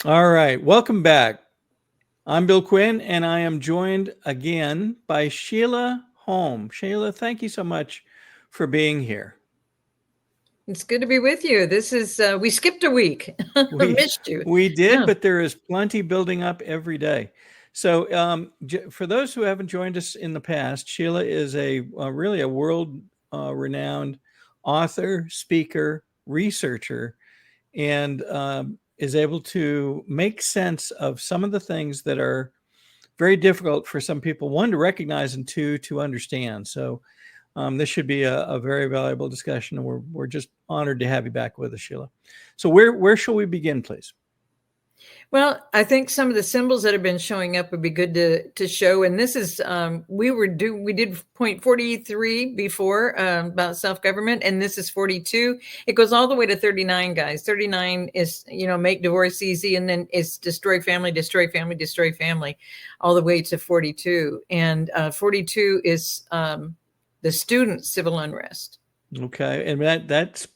All right, welcome back. I'm Bill Quinn, and I am joined again by Sheila Holm. Sheila, thank you so much for being here. It's good to be with you. This is we skipped a week. We Missed you. we did, Yeah. but there is plenty building up every day. So, for those who haven't joined us in the past, Sheila is really a world renowned author, speaker, researcher, and is able to make sense of some of the things that are very difficult for some people, one, to recognize, and two, to understand. So this should be a very valuable discussion, and we're just honored to have you back with us, Sheila. So where shall we begin, please? Well, I think some of the symbols that have been showing up would be good to show. And this is we did point 43 before about self-government, and this is 42. It goes all the way to 39, guys. 39 is make divorce easy, and then it's destroy family, destroy family, destroy family, all the way to 42. And 42 is the student civil unrest. Okay, and that's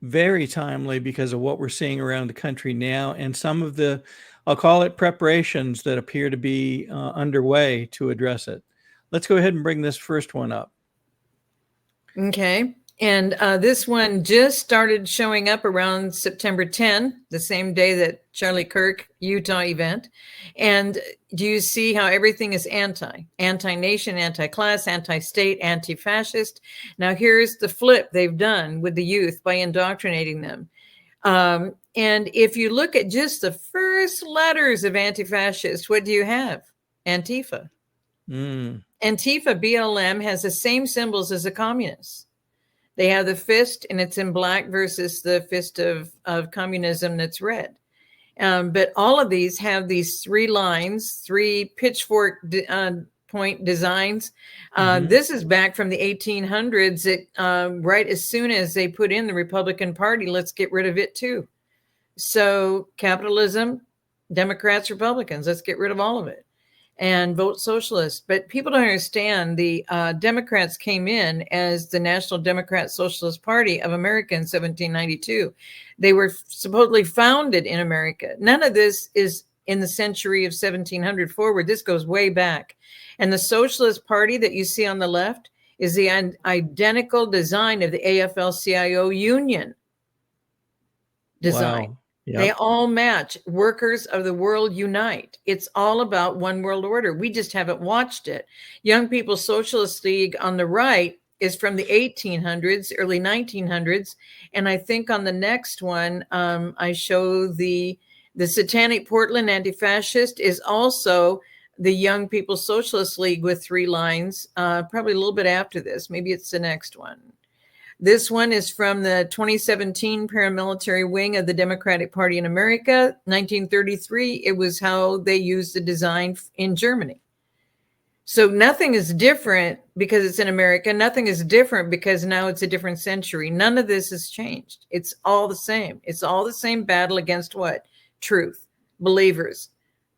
very timely because of what we're seeing around the country now, and some of the, I'll call it, preparations that appear to be underway to address it. Let's go ahead and bring this first one up. Okay. And this one just started showing up around September 10, the same day that Charlie Kirk Utah event. And do you see how everything is anti-nation, anti-class, anti-state, anti-fascist? Now here's the flip they've done with the youth by indoctrinating them. And if you look at just the first letters of anti-fascist, what do you have? Antifa. Antifa, BLM, has the same symbols as the communists. They have the fist, and it's in black, versus the fist of communism that's red. But all of these have these three lines, three pitchfork point designs. This is back from the 1800s. Right as soon as they put in the Republican Party, let's get rid of it too. So capitalism, Democrats, Republicans, let's get rid of all of it and vote socialist. But people don't understand the Democrats came in as the National Democrat Socialist Party of America in 1792. They were supposedly founded in America. None of this is in the century of 1700 forward. This goes way back. And the Socialist Party that you see on the left is the identical design of the AFL-CIO union design. Wow. Yep. They all match. Workers of the world unite. It's all about one world order. We just haven't watched it. Young People's Socialist League on the right is from the 1800s, early 1900s. And I think on the next one, I show the Satanic Portland Anti-Fascist is also the Young People's Socialist League with three lines, probably a little bit after this. Maybe it's the next one. This one is from the 2017 paramilitary wing of the Democratic Party in America, 1933. It was how they used the design in Germany. So nothing is different because it's in America. Nothing is different because now it's a different century. None of this has changed. It's all the same. It's all the same battle against what? Truth, believers.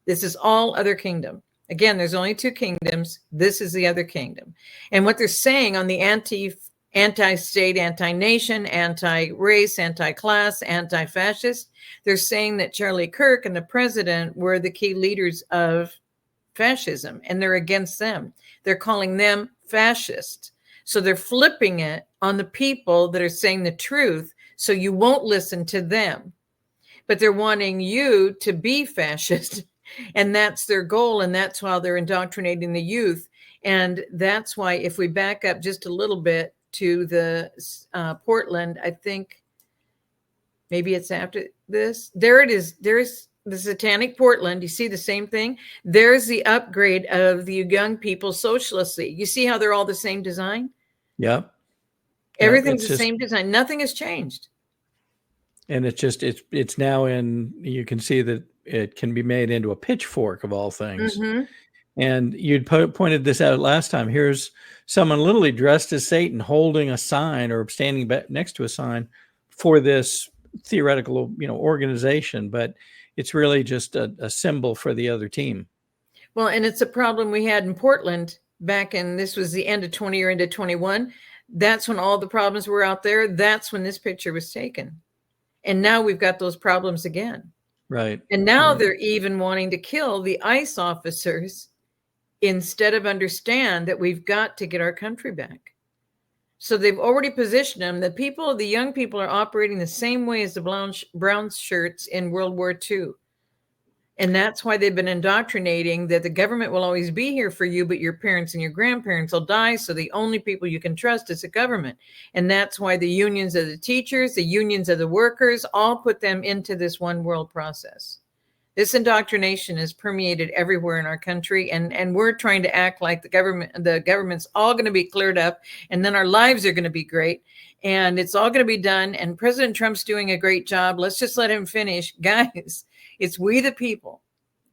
This is all other kingdom. Again, there's only two kingdoms. This is the other kingdom. And what they're saying on the anti-state, anti-nation, anti-race, anti-class, anti-fascist, they're saying that Charlie Kirk and the president were the key leaders of fascism, and they're against them. They're calling them fascist. So they're flipping it on the people that are saying the truth, so you won't listen to them. But they're wanting you to be fascist, and that's their goal, and that's why they're indoctrinating the youth. And that's why, if we back up just a little bit to the Portland, I think maybe it's after this. There it is. There's the Satanic Portland. You see the same thing? There's the upgrade of the Young People's Socialist League. You see how they're all the same design? Yep. Everything's the same design. Nothing has changed. And it's now you can see that it can be made into a pitchfork of all things. And you'd pointed this out last time. Here's someone literally dressed as Satan holding a sign or standing next to a sign for this theoretical, organization, but it's really just a symbol for the other team. Well, and it's a problem we had in Portland back in, this was the end of 20 or into 21. That's when all the problems were out there. That's when this picture was taken. And now we've got those problems again. Right. And now Right. they're even wanting to kill the ICE officers instead of understand that we've got to get our country back. So they've already positioned them. The young people are operating the same way as the brown shirts in World War II. And that's why they've been indoctrinating that the government will always be here for you, but your parents and your grandparents will die. So the only people you can trust is the government. And that's why the unions of the teachers, the unions of the workers, all put them into this one world process. This indoctrination is permeated everywhere in our country, and we're trying to act like the government's all going to be cleared up, and then our lives are going to be great, and it's all going to be done, and President Trump's doing a great job. Let's just let him finish. Guys, it's we the people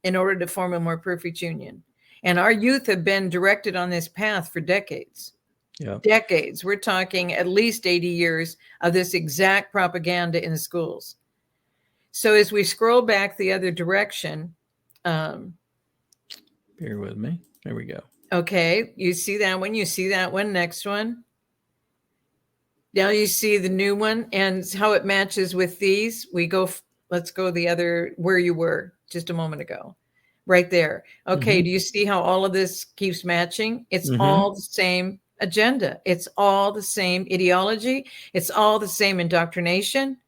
in order to form a more perfect union. And our youth have been directed on this path for decades. Yeah. Decades. We're talking at least 80 years of this exact propaganda in the schools. So as we scroll back the other direction, Bear with me. There we go. Okay, you see that one. You see that one. Next one. Now you see the new one and how it matches with these. Let's go the other where you were just a moment ago. Right there. Okay, do you see how all of this keeps matching? It's all the same agenda. It's all the same ideology. It's all the same indoctrination.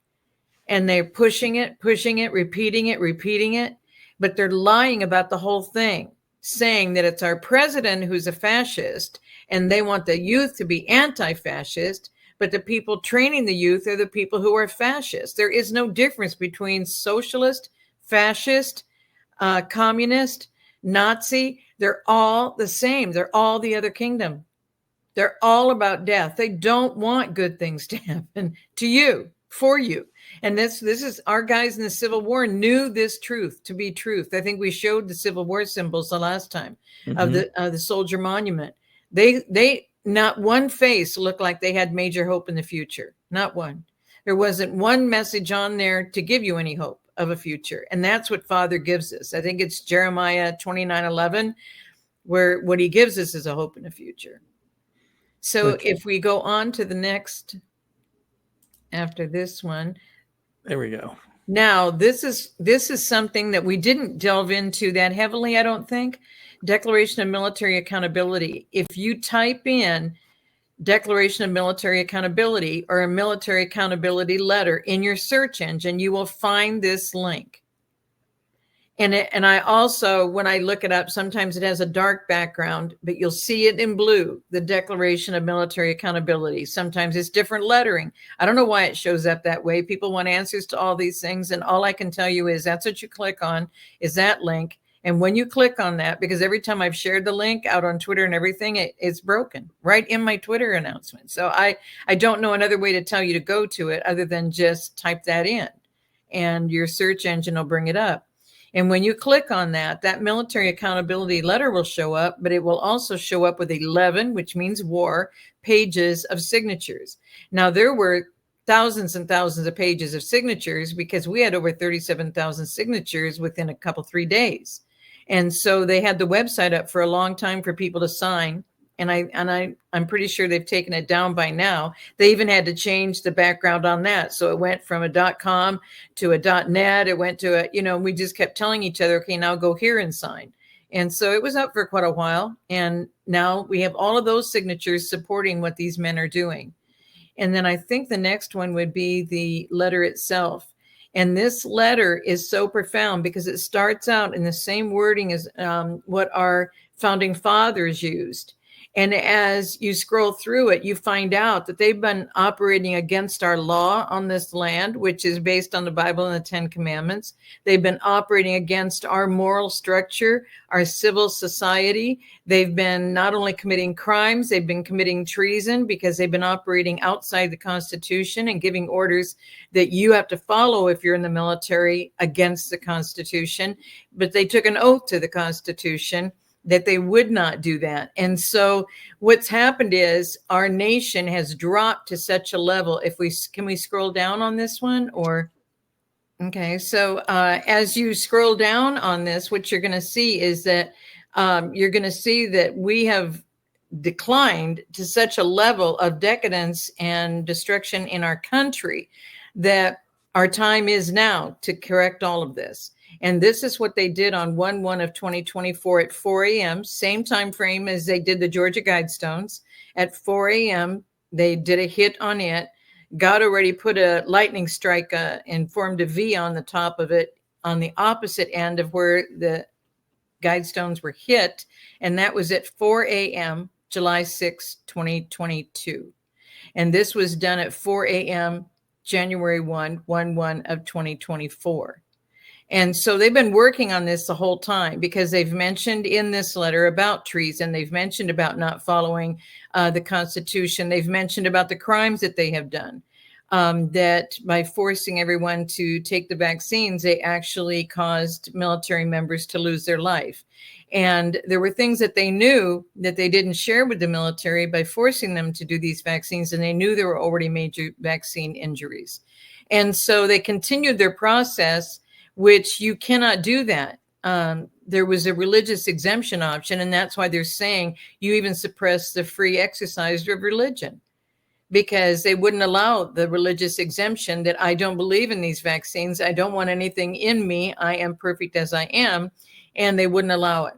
And they're pushing it, repeating it, but they're lying about the whole thing, saying that it's our president who's a fascist, and they want the youth to be anti-fascist, but the people training the youth are the people who are fascist. There is no difference between socialist, fascist, communist, Nazi. They're all the same. They're all the other kingdom. They're all about death. They don't want good things to happen to you, for you. And this is our guys in the Civil War knew this truth to be truth. I think we showed the Civil War symbols the last time of the soldier monument. They not one face looked like they had major hope in the future. Not one. There wasn't one message on there to give you any hope of a future. And that's what Father gives us. I think it's Jeremiah 29:11, where what he gives us is a hope in the future. So if we go on to the next, after this one. There we go. Now, this is something that we didn't delve into that heavily, I don't think. Declaration of Military Accountability. If you type in Declaration of Military Accountability or a military accountability letter in your search engine, you will find this link. And I also, when I look it up, sometimes it has a dark background, but you'll see it in blue, the Declaration of Military Accountability. Sometimes it's different lettering. I don't know why it shows up that way. People want answers to all these things. And all I can tell you is that's what you click on, is that link. And when you click on that, because every time I've shared the link out on Twitter and everything, it's broken right in my Twitter announcement. So I don't know another way to tell you to go to it other than just type that in and your search engine will bring it up. And when you click on that, that military accountability letter will show up, but it will also show up with 11, which means war, pages of signatures. Now, there were thousands and thousands of pages of signatures because we had over 37,000 signatures within a couple, 3 days. And so they had the website up for a long time for people to sign. And I'm pretty sure they've taken it down by now. They even had to change the background on that. So it went from a .com to a .net. It went to we just kept telling each other, okay, now go here and sign. And so it was up for quite a while. And now we have all of those signatures supporting what these men are doing. And then I think the next one would be the letter itself. And this letter is so profound because it starts out in the same wording as what our founding fathers used. And as you scroll through it, you find out that they've been operating against our law on this land, which is based on the Bible and the 10 Commandments. They've been operating against our moral structure, our civil society. They've been not only committing crimes, they've been committing treason because they've been operating outside the Constitution and giving orders that you have to follow if you're in the military against the Constitution. But they took an oath to the Constitution that they would not do that. And so what's happened is our nation has dropped to such a level. Can we scroll down on this one or? Okay. So as you scroll down on this, what you're going to see is that you're going to see that we have declined to such a level of decadence and destruction in our country that Our time is now to correct all of this. And this is what they did on 1/1 of 2024 at 4 a.m., same time frame as they did the Georgia Guidestones. At 4 a.m., they did a hit on it. God already put a lightning strike and formed a V on the top of it on the opposite end of where the Guidestones were hit. And that was at 4 a.m., July 6, 2022. And this was done at 4 a.m., January 1 of 2024. And so they've been working on this the whole time because they've mentioned in this letter about treason. They've mentioned about not following the Constitution. They've mentioned about the crimes that they have done, that by forcing everyone to take the vaccines, they actually caused military members to lose their life. And there were things that they knew that they didn't share with the military by forcing them to do these vaccines. And they knew there were already major vaccine injuries. And so they continued their process, which you cannot do that. There was a religious exemption option, and that's why they're saying you even suppress the free exercise of religion, because they wouldn't allow the religious exemption that I don't believe in these vaccines. I don't want anything in me. I am perfect as I am, and they wouldn't allow it.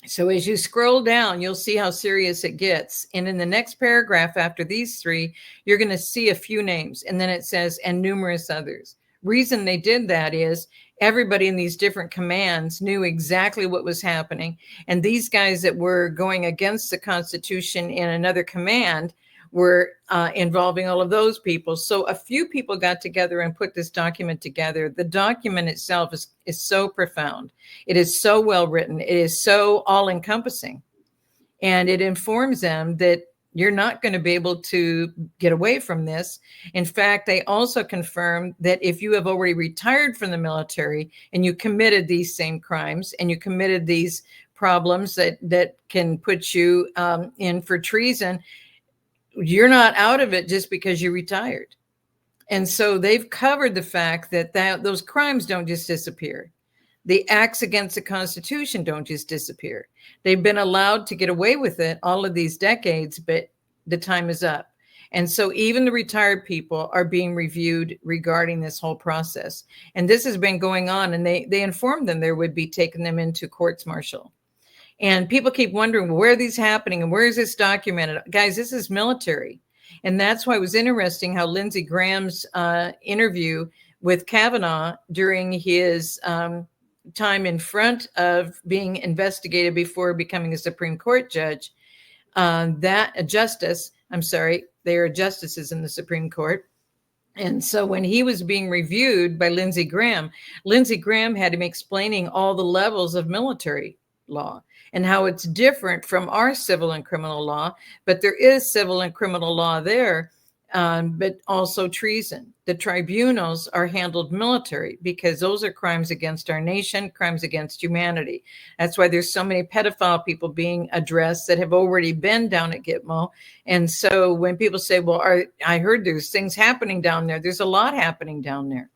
So as you scroll down, you'll see how serious it gets. And in the next paragraph after these three, you're going to see a few names, and then it says, and numerous others. Reason they did that is everybody in these different commands knew exactly what was happening. And these guys that were going against the Constitution in another command were involving all of those people. So a few people got together and put this document together. The document itself is so profound. It is so well written. It is so all encompassing. And it informs them that you're not going to be able to get away from this. In fact, they also confirm that if you have already retired from the military and you committed these same crimes and you committed these problems that can put you in for treason, you're not out of it just because you retired. And so they've covered the fact that those crimes don't just disappear. The acts against the Constitution don't just disappear. They've been allowed to get away with it all of these decades, but the time is up. And so even the retired people are being reviewed regarding this whole process. And this has been going on, and they informed them there would be taking them into courts martial. And people keep wondering, well, where are these happening and where is this documented? Guys, this is military. And that's why it was interesting how Lindsey Graham's interview with Kavanaugh during his time in front of being investigated before becoming a Supreme Court judge, they are justices in the Supreme Court. And so when he was being reviewed by Lindsey Graham had him explaining all the levels of military law and how it's different from our civil and criminal law. But there is civil and criminal law there, but also treason. The tribunals are handled military because those are crimes against our nation, crimes against humanity. That's why there's so many pedophile people being addressed that have already been down at Gitmo. And so when people say, well, I heard there's things happening down there, there's a lot happening down there.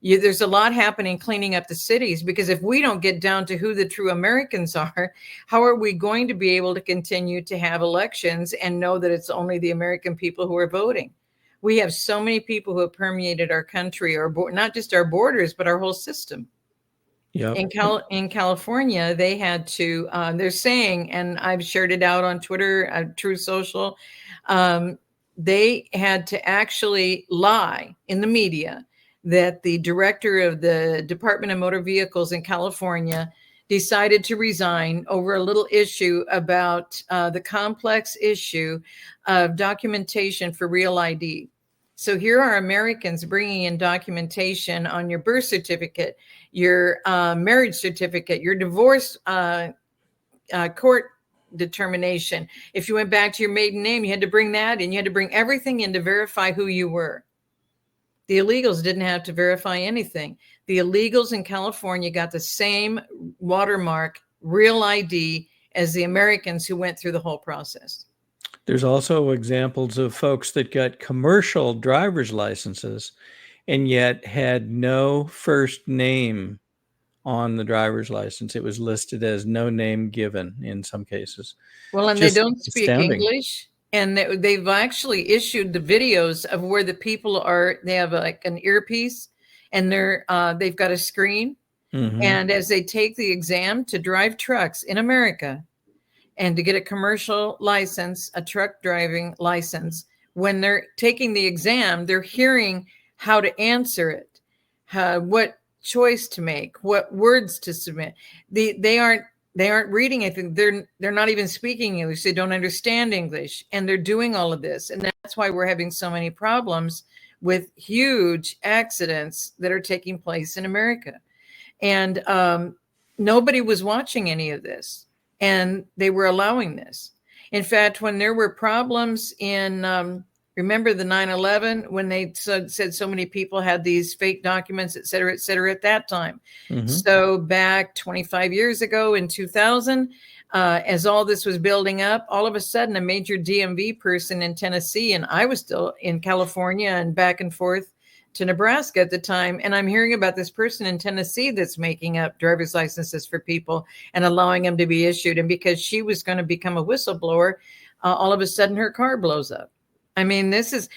There's a lot happening cleaning up the cities, because if we don't get down to who the true Americans are, how are we going to be able to continue to have elections and know that it's only the American people who are voting? We have so many people who have permeated our country, or not just our borders, but our whole system. Yep. In California, they had to, they're saying, and I've shared it out on Twitter, Truth Social, they had to actually lie in the media that the director of the Department of Motor Vehicles in California decided to resign over a little issue about the complex issue of documentation for real ID. So here are Americans bringing in documentation on your birth certificate, your marriage certificate, your divorce court determination. If you went back to your maiden name, you had to bring that in. You had to bring everything in to verify who you were. The illegals didn't have to verify anything. The illegals in California got the same watermark, real ID, as the Americans who went through the whole process. There's also examples of folks that got commercial driver's licenses and yet had no first name on the driver's license. It was listed as no name given in some cases. Well, and they don't speak English. And they've actually issued the videos of where the people are. They have like an earpiece, and they've got a screen. Mm-hmm. And as they take the exam to drive trucks in America and to get a commercial license, a truck driving license, when they're taking the exam, they're hearing how to answer it, what choice to make, what words to submit. They aren't reading anything. They're not even speaking English. They don't understand English, and they're doing all of this. And that's why we're having so many problems with huge accidents that are taking place in America. And nobody was watching any of this, and they were allowing this. In fact, when there were problems in, remember the 9/11, when they said so many people had these fake documents, et cetera, at that time. Mm-hmm. So back 25 years ago in 2000, as all this was building up, all of a sudden a major DMV person in Tennessee, and I was still in California and back and forth to Nebraska at the time. And I'm hearing about this person in Tennessee that's making up driver's licenses for people and allowing them to be issued. And because she was going to become a whistleblower, all of a sudden her car blows up. I mean, this is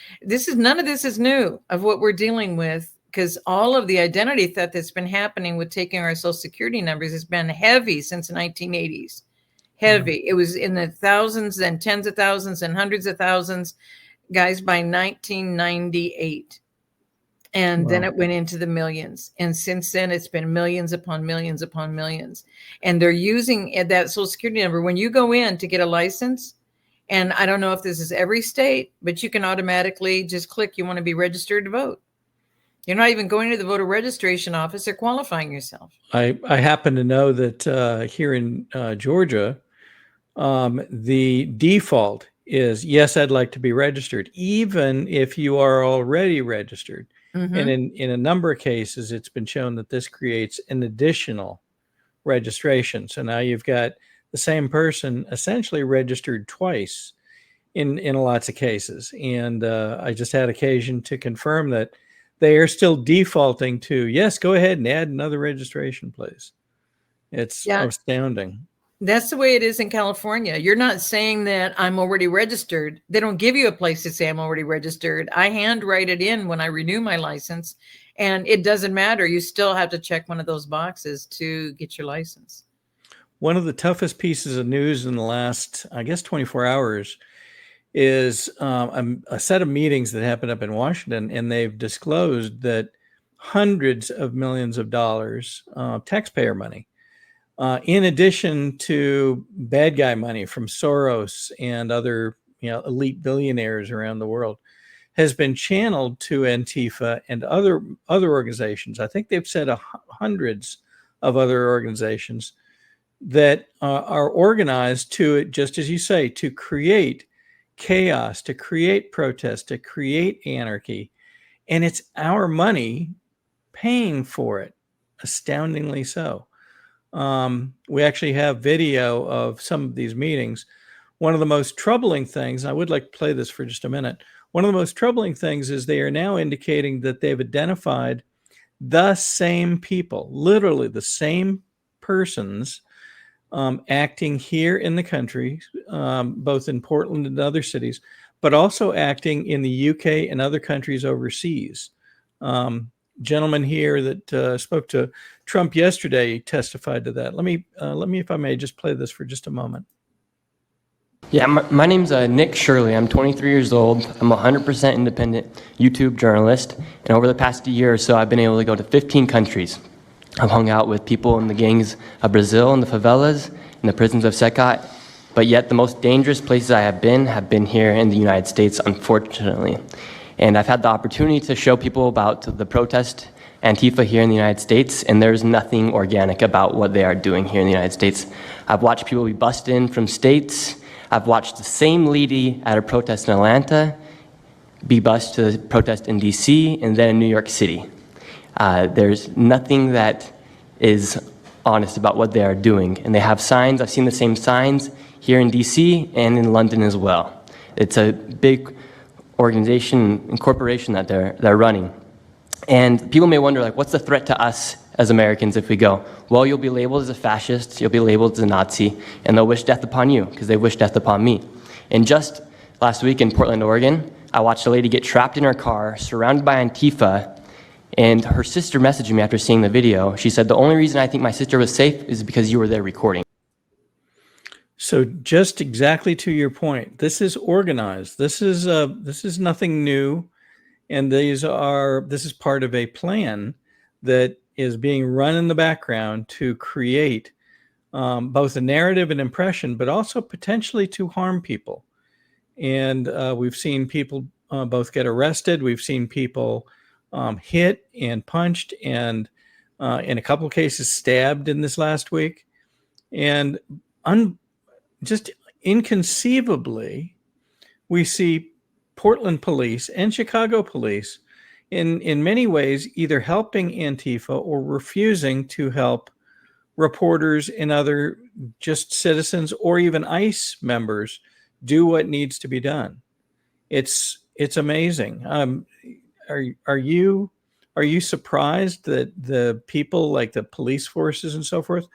none of this is new of what we're dealing with, because all of the identity theft that's been happening with taking our social security numbers has been heavy since the 1980s. Heavy. Mm-hmm. It was in the thousands and tens of thousands and hundreds of thousands, guys, by 1998. And then it went into the millions. And since then, it's been millions upon millions upon millions. And they're using that social security number. When you go in to get a license, and I don't know if this is every state, but you can automatically just click, you want to be registered to vote. You're not even going to the voter registration office or qualifying yourself. I happen to know that here in Georgia, the default is, yes, I'd like to be registered, even if you are already registered. Mm-hmm. And in a number of cases, it's been shown that this creates an additional registration. So now you've got the same person essentially registered twice in lots of cases. And I just had occasion to confirm that they are still defaulting to, yes, go ahead and add another registration, please. It's astounding. That's the way it is in California. You're not saying that I'm already registered. They don't give you a place to say I'm already registered. I handwrite it in when I renew my license, and it doesn't matter. You still have to check one of those boxes to get your license. One of the toughest pieces of news in the last, I guess, 24 hours is a set of meetings that happened up in Washington, and they've disclosed that hundreds of millions of dollars, taxpayer money, in addition to bad guy money from Soros and other, elite billionaires around the world, has been channeled to Antifa and other organizations. I think they've said hundreds of other organizations that are organized to, just as you say, to create chaos, to create protest, to create anarchy. And it's our money paying for it, astoundingly so. We actually have video of some of these meetings. One of the most troubling things, I would like to play this for just a minute. One of the most troubling things is they are now indicating that they've identified the same people, literally the same persons, acting here in the country, both in Portland and other cities, but also acting in the UK and other countries overseas. Gentleman here that spoke to Trump yesterday testified to that. Let me, if I may, just play this for just a moment. Yeah, my name's Nick Shirley. I'm 23 years old. I'm a 100% independent YouTube journalist. And over the past year or so, I've been able to go to 15 countries. I've hung out with people in the gangs of Brazil, in the favelas, in the prisons of Secot. But yet the most dangerous places I have been here in the United States, unfortunately. And I've had the opportunity to show people about the protest Antifa here in the United States, and there's nothing organic about what they are doing here in the United States. I've watched people be bussed in from states. I've watched the same lady at a protest in Atlanta be bussed to the protest in DC and then in New York City. There's nothing that is honest about what they are doing. And they have signs. I've seen the same signs here in DC and in London as well. It's a big organization and corporation that they're running. And people may wonder, what's the threat to us as Americans if we go? Well, you'll be labeled as a fascist, you'll be labeled as a Nazi, and they'll wish death upon you because they wish death upon me. And just Last week in Portland, Oregon, I watched a lady get trapped in her car, surrounded by Antifa, and her sister messaged me after seeing the video. She said, "The only reason I think my sister was safe is because you were there recording." So just exactly to your point, this is organized. This is nothing new, and this is part of a plan that is being run in the background to create both a narrative and impression, but also potentially to harm people. And we've seen people both get arrested. We've seen people hit and punched, and in a couple of cases stabbed in this last week. And just inconceivably, we see Portland police and Chicago police in many ways either helping Antifa or refusing to help reporters and other just citizens or even ICE members do what needs to be done. It's amazing. Are you surprised that the people like the police forces and so forth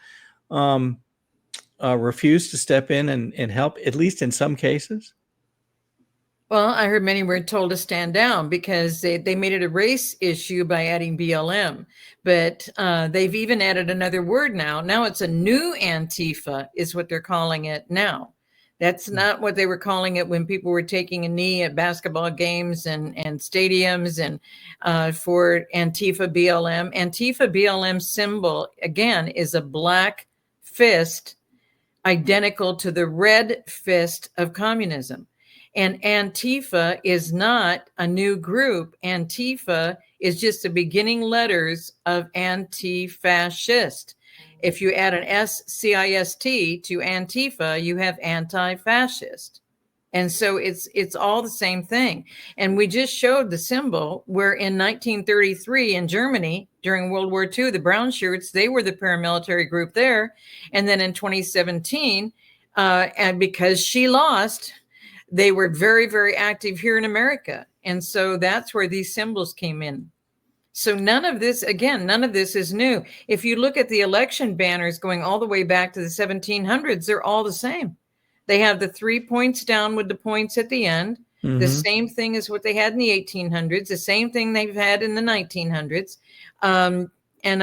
refuse to step in and help, at least in some cases? Well, I heard many were told to stand down because they made it a race issue by adding BLM. But they've even added another word now. Now it's a new Antifa is what they're calling it now. That's not what they were calling it when people were taking a knee at basketball games and stadiums and for Antifa BLM. Antifa BLM symbol, again, is a black fist identical to the red fist of communism. And Antifa is not a new group. Antifa is just the beginning letters of anti-fascist. If you add an SCIST to Antifa, you have anti-fascist. And so it's all the same thing. And we just showed the symbol where in 1933 in Germany during World War II, the brown shirts, they were the paramilitary group there. And then in 2017, and because she lost, they were very, very active here in America. And so that's where these symbols came in. So none of this is new. If you look at the election banners going all the way back to the 1700s, they're all the same. They have the 3 points down with the points at the end. Mm-hmm. The same thing as what they had in the 1800s, the same thing they've had in the 1900s. And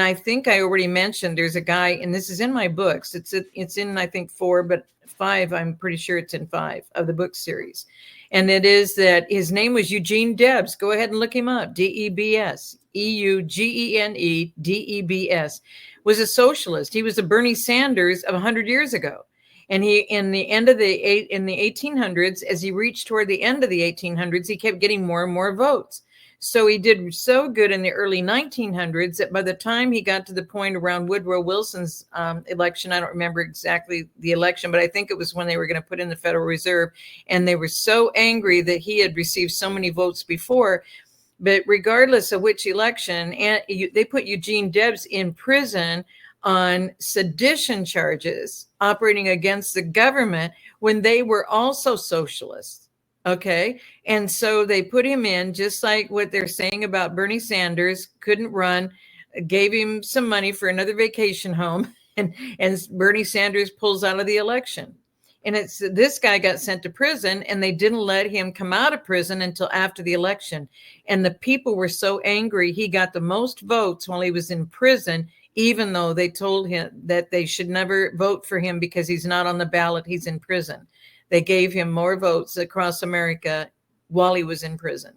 I think I already mentioned there's a guy, and this is in my books. It's in, I think, 4, but 5, I'm pretty sure it's in 5 of the book series. And it is that his name was Eugene Debs. Go ahead and look him up. Debs, Eugene Debs, was a socialist. He was a Bernie Sanders of 100 years ago. And he, in the 1800s, as he reached toward the end of the 1800s, he kept getting more and more votes. So he did so good in the early 1900s that by the time he got to the point around Woodrow Wilson's election, I don't remember exactly the election, but I think it was when they were going to put in the Federal Reserve. And they were so angry that he had received so many votes before. But regardless of which election, they put Eugene Debs in prison on sedition charges operating against the government when they were also socialists. Okay. And so they put him in, just like what they're saying about Bernie Sanders, couldn't run, gave him some money for another vacation home, and Bernie Sanders pulls out of the election. And it's this guy got sent to prison, and they didn't let him come out of prison until after the election. And the people were so angry. He got the most votes while he was in prison, even though they told him that they should never vote for him because he's not on the ballot. He's in prison. They gave him more votes across America while he was in prison.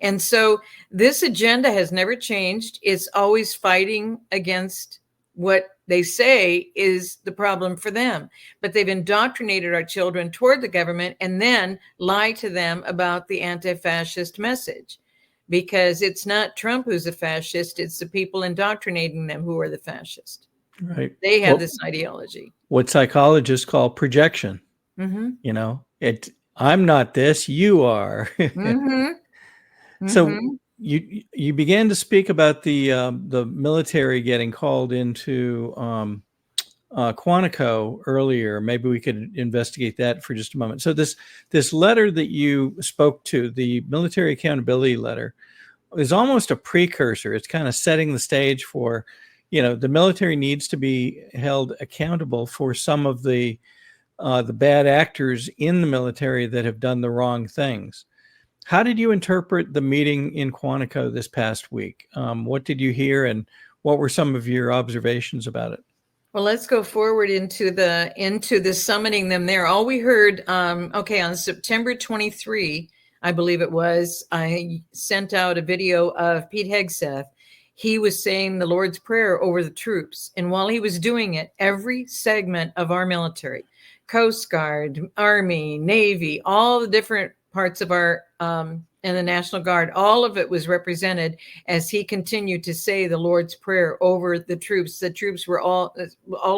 And so this agenda has never changed. It's always fighting against what they say is the problem for them. But they've indoctrinated our children toward the government and then lie to them about the anti-fascist message. Because it's not Trump who's a fascist, it's the people indoctrinating them who are the fascist. Right. They have this ideology. What psychologists call projection. Mm-hmm. You know, I'm not this, you are. Mm-hmm. So you began to speak about the military getting called into Quantico earlier. Maybe we could investigate that for just a moment. So this letter that you spoke to, the military accountability letter, is almost a precursor. It's kind of setting the stage for, the military needs to be held accountable for some of the the bad actors in the military that have done the wrong things. How did you interpret the meeting in Quantico this past week? What did you hear, and what were some of your observations about it? Well, let's go forward into the summoning them there. All we heard, on September 23, I believe it was, I sent out a video of Pete Hegseth. He was saying the Lord's Prayer over the troops. And while he was doing it, every segment of our military, Coast Guard, Army, Navy, all the different parts of our and the National Guard, all of it was represented as he continued to say the Lord's Prayer over the troops. The troops were all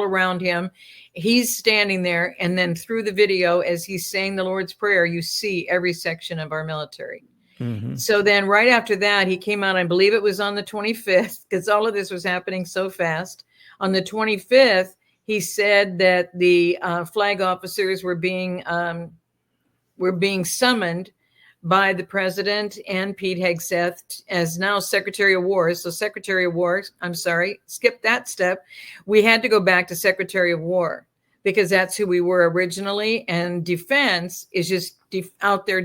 around him. He's standing there, and then through the video, as he's saying the Lord's Prayer, you see every section of our military. Mm-hmm. So then right after that, he came out, I believe it was on the 25th, because all of this was happening so fast. On the 25th, he said that the flag officers were being summoned by the president and Pete Hegseth as now Secretary of War. So Secretary of War, I'm sorry, skip that step. We had to go back to Secretary of War because that's who we were originally. And defense is just out there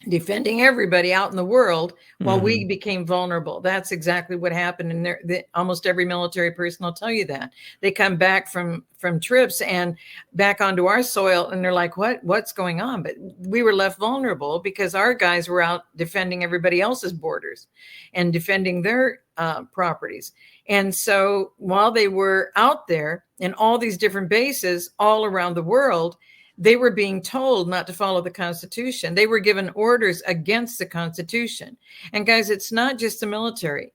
defending everybody out in the world while we became vulnerable. That's exactly what happened. And almost every military person will tell you that. They come back from trips and back onto our soil, and they're like, what's going on? But we were left vulnerable because our guys were out defending everybody else's borders and defending their properties. And so while they were out there in all these different bases all around the world, they were being told not to follow the Constitution. They were given orders against the Constitution. And guys, it's not just the military.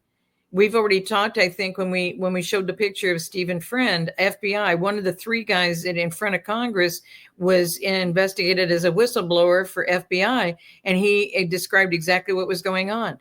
We've already talked, I think, when we showed the picture of Stephen Friend, FBI, one of the three guys that in front of Congress was investigated as a whistleblower for FBI. And he described exactly what was going on.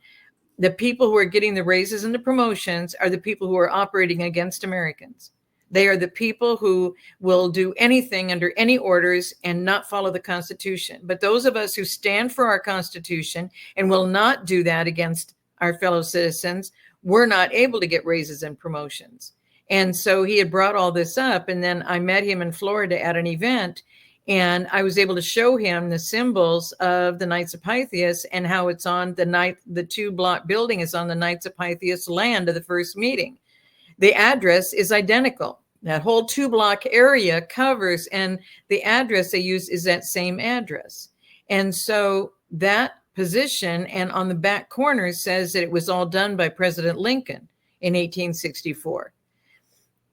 The people who are getting the raises and the promotions are the people who are operating against Americans. They are the people who will do anything under any orders and not follow the Constitution. But those of us who stand for our Constitution and will not do that against our fellow citizens, we're not able to get raises and promotions. And so he had brought all this up. And then I met him in Florida at an event, and I was able to show him the symbols of the Knights of Pythias and how it's on the 2-block building is on the Knights of Pythias land of the first meeting. The address is identical. That whole 2-block area covers, and the address they use is that same address. And so that position and on the back corner says that it was all done by President Lincoln in 1864.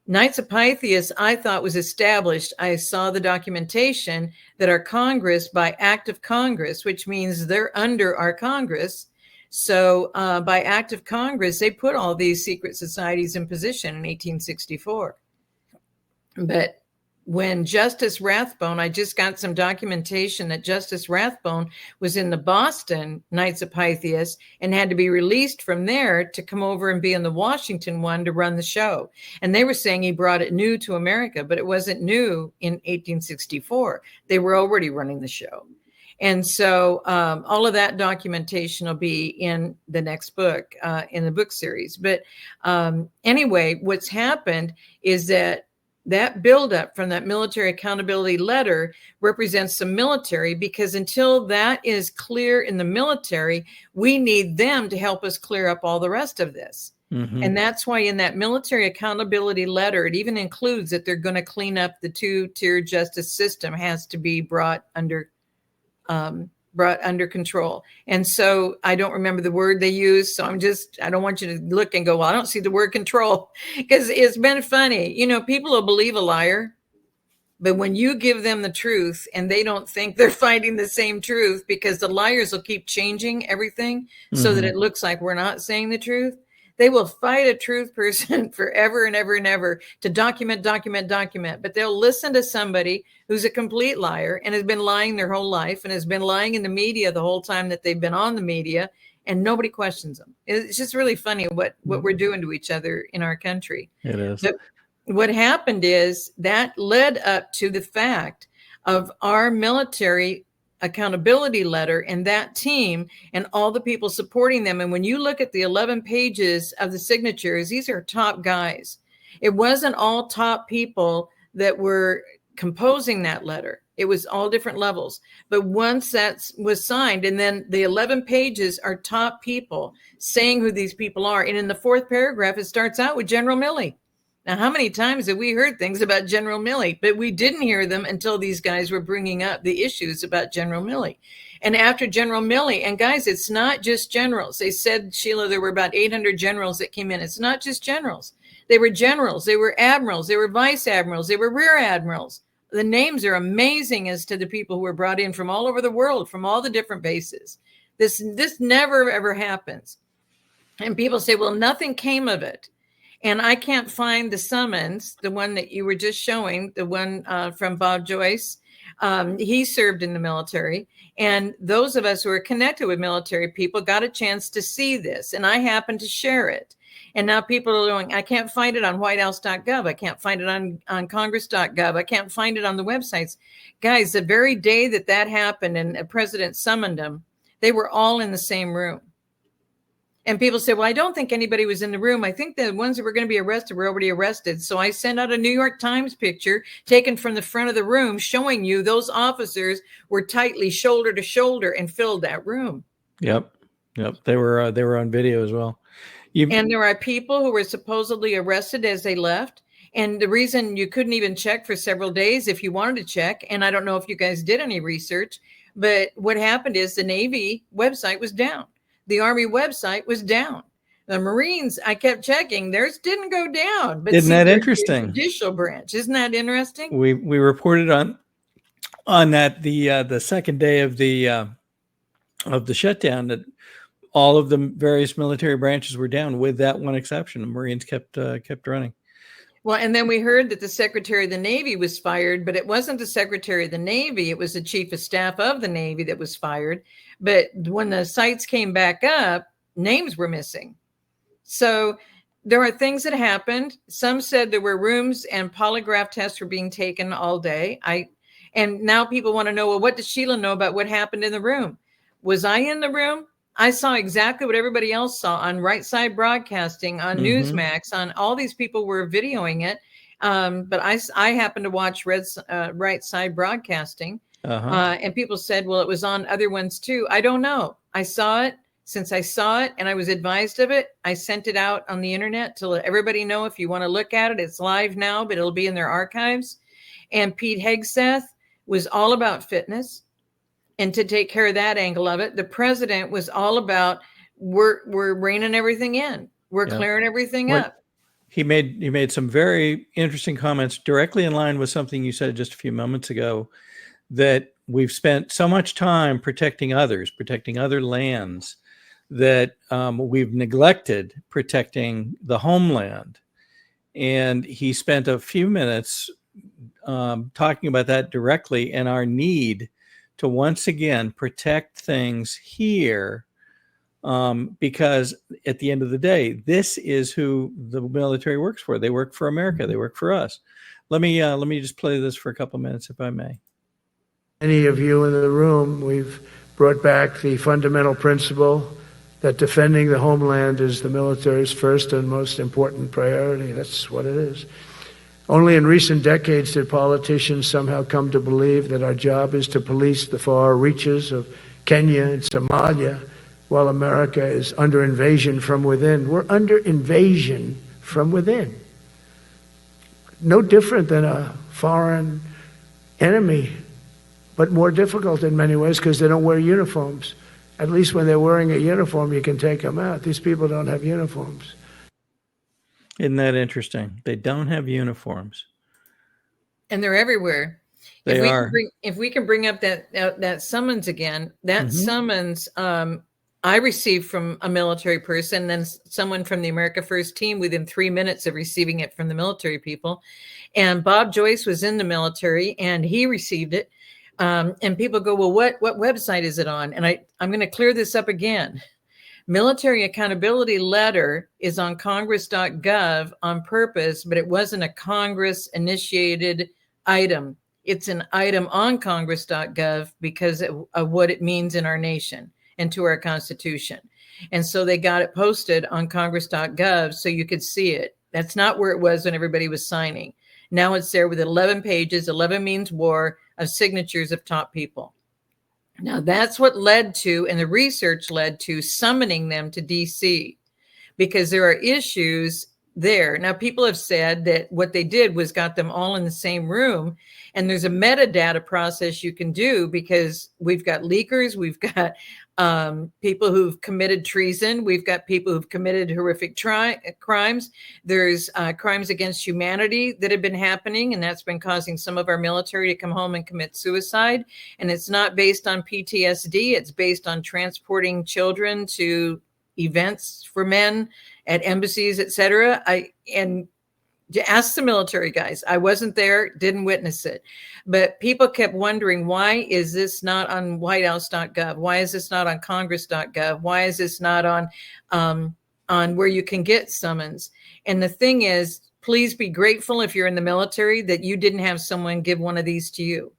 Knights of Pythias, I thought, was established. I saw the documentation that our Congress, by act of Congress, which means they're under our Congress. So by act of Congress, they put all these secret societies in position in 1864. But when Justice Rathbone, I just got some documentation that Justice Rathbone was in the Boston Knights of Pythias and had to be released from there to come over and be in the Washington one to run the show. And they were saying he brought it new to America, but it wasn't new in 1864. They were already running the show. And so all of that documentation will be in the next book, in the book series. But anyway, what's happened is that buildup from that military accountability letter represents the military, because until that is clear in the military, we need them to help us clear up all the rest of this. Mm-hmm. And that's why in that military accountability letter, it even includes that they're going to clean up the 2-tier justice system, has to be brought under control. And so I don't remember the word they use. So I don't want you to look and go, well, I don't see the word control, because it's been funny. People will believe a liar, but when you give them the truth and they don't think they're finding the same truth, because the liars will keep changing everything so that it looks like we're not saying the truth. They will fight a truth person forever and ever and ever to document. But they'll listen to somebody who's a complete liar and has been lying their whole life and has been lying in the media the whole time that they've been on the media, and nobody questions them. It's just really funny what we're doing to each other in our country. It is. But what happened is that led up to the fact of our military accountability letter and that team and all the people supporting them. And when you look at the 11 pages of the signatures, these are top guys. It wasn't all top people that were composing that letter. It was all different levels. But once that was signed, and then the 11 pages are top people saying who these people are. And in the 4th paragraph, it starts out with General Milley. Now, how many times have we heard things about General Milley? But we didn't hear them until these guys were bringing up the issues about General Milley. And after General Milley, and guys, it's not just generals. They said, Sheila, there were about 800 generals that came in. It's not just generals. They were generals, they were admirals, they were vice admirals, they were rear admirals. The names are amazing as to the people who were brought in from all over the world, from all the different bases. This never, ever happens. And people say, well, nothing came of it. And I can't find the summons, the one that you were just showing, the one from Bob Joyce. He served in the military. And those of us who are connected with military people got a chance to see this. And I happened to share it. And now people are going, I can't find it on whitehouse.gov. I can't find it on congress.gov. I can't find it on the websites. Guys, the very day that happened and the president summoned them, they were all in the same room. And people say, well, I don't think anybody was in the room. I think the ones that were going to be arrested were already arrested. So I sent out a New York Times picture taken from the front of the room showing you those officers were tightly shoulder to shoulder and filled that room. Yep. They were on video as well. And there are people who were supposedly arrested as they left. And the reason you couldn't even check for several days if you wanted to check, and I don't know if you guys did any research, but what happened is the Navy website was down. The Army website was down. The Marines, I kept checking, theirs didn't go down. But isn't that interesting? Judicial branch, isn't that interesting? We reported on that the second day of the shutdown that all of the various military branches were down, with that one exception. The Marines kept running. Well, and then we heard that the Secretary of the Navy was fired, but it wasn't the Secretary of the Navy. It was the Chief of Staff of the Navy that was fired. But when the sites came back up, names were missing. So there are things that happened. Some said there were rooms and polygraph tests were being taken all day. And now people want to know, well, what does Sheila know about what happened in the room? Was I in the room? I saw exactly what everybody else saw on Right Side Broadcasting, on Newsmax, on all these people were videoing it. But I happened to watch Right Side Broadcasting. And people said, well, it was on other ones too. I don't know. I saw it. Since I saw it and I was advised of it, I sent it out on the internet to let everybody know, if you want to look at it, it's live now, but it'll be in their archives. And Pete Hegseth was all about fitness. And to take care of that angle of it, the president was all about we're reining everything in. We're clearing everything up. He made some very interesting comments directly in line with something you said just a few moments ago, that we've spent so much time protecting others, protecting other lands, that we've neglected protecting the homeland. And he spent a few minutes talking about that directly, and our need to once again protect things here, because at the end of the day, this is who the military works for. They work for America. They work for us. Let me just play this for a couple minutes, if I may. Many of you in the room, we've brought back the fundamental principle that defending the homeland is the military's first and most important priority. That's what it is. Only in recent decades did politicians somehow come to believe that our job is to police the far reaches of Kenya and Somalia, while America is under invasion from within. We're under invasion from within. No different than a foreign enemy, but more difficult in many ways because they don't wear uniforms. At least when they're wearing a uniform, you can take them out. These people don't have uniforms. Isn't that interesting? They don't have uniforms. And they're everywhere. They are. If we can bring up that summons again, that summons I received from a military person, then someone from the America First team within 3 minutes of receiving it from the military people. And Bob Joyce was in the military and he received it. And people go, well, what website is it on? And I'm going to clear this up again. Military accountability letter is on congress.gov on purpose, but it wasn't a Congress initiated item. It's an item on congress.gov because of what it means in our nation and to our Constitution. And so they got it posted on congress.gov so you could see it. That's not where it was when everybody was signing. Now it's there with 11 pages. 11 means war, of signatures of top people. Now that's what led to, and the research led to, summoning them to DC, because there are issues there. Now, people have said that what they did was got them all in the same room. And there's a metadata process you can do, because we've got leakers, we've got people who've committed treason, we've got people who've committed horrific crimes. There's crimes against humanity that have been happening, and that's been causing some of our military to come home and commit suicide. And it's not based on PTSD, it's based on transporting children to events for men at embassies, etc. And ask the military guys. I wasn't there, didn't witness it, but people kept wondering, why is this not on whitehouse.gov? Why is this not on congress.gov? Why is this not on where you can get summons? And the thing is, please be grateful if you're in the military that you didn't have someone give one of these to you,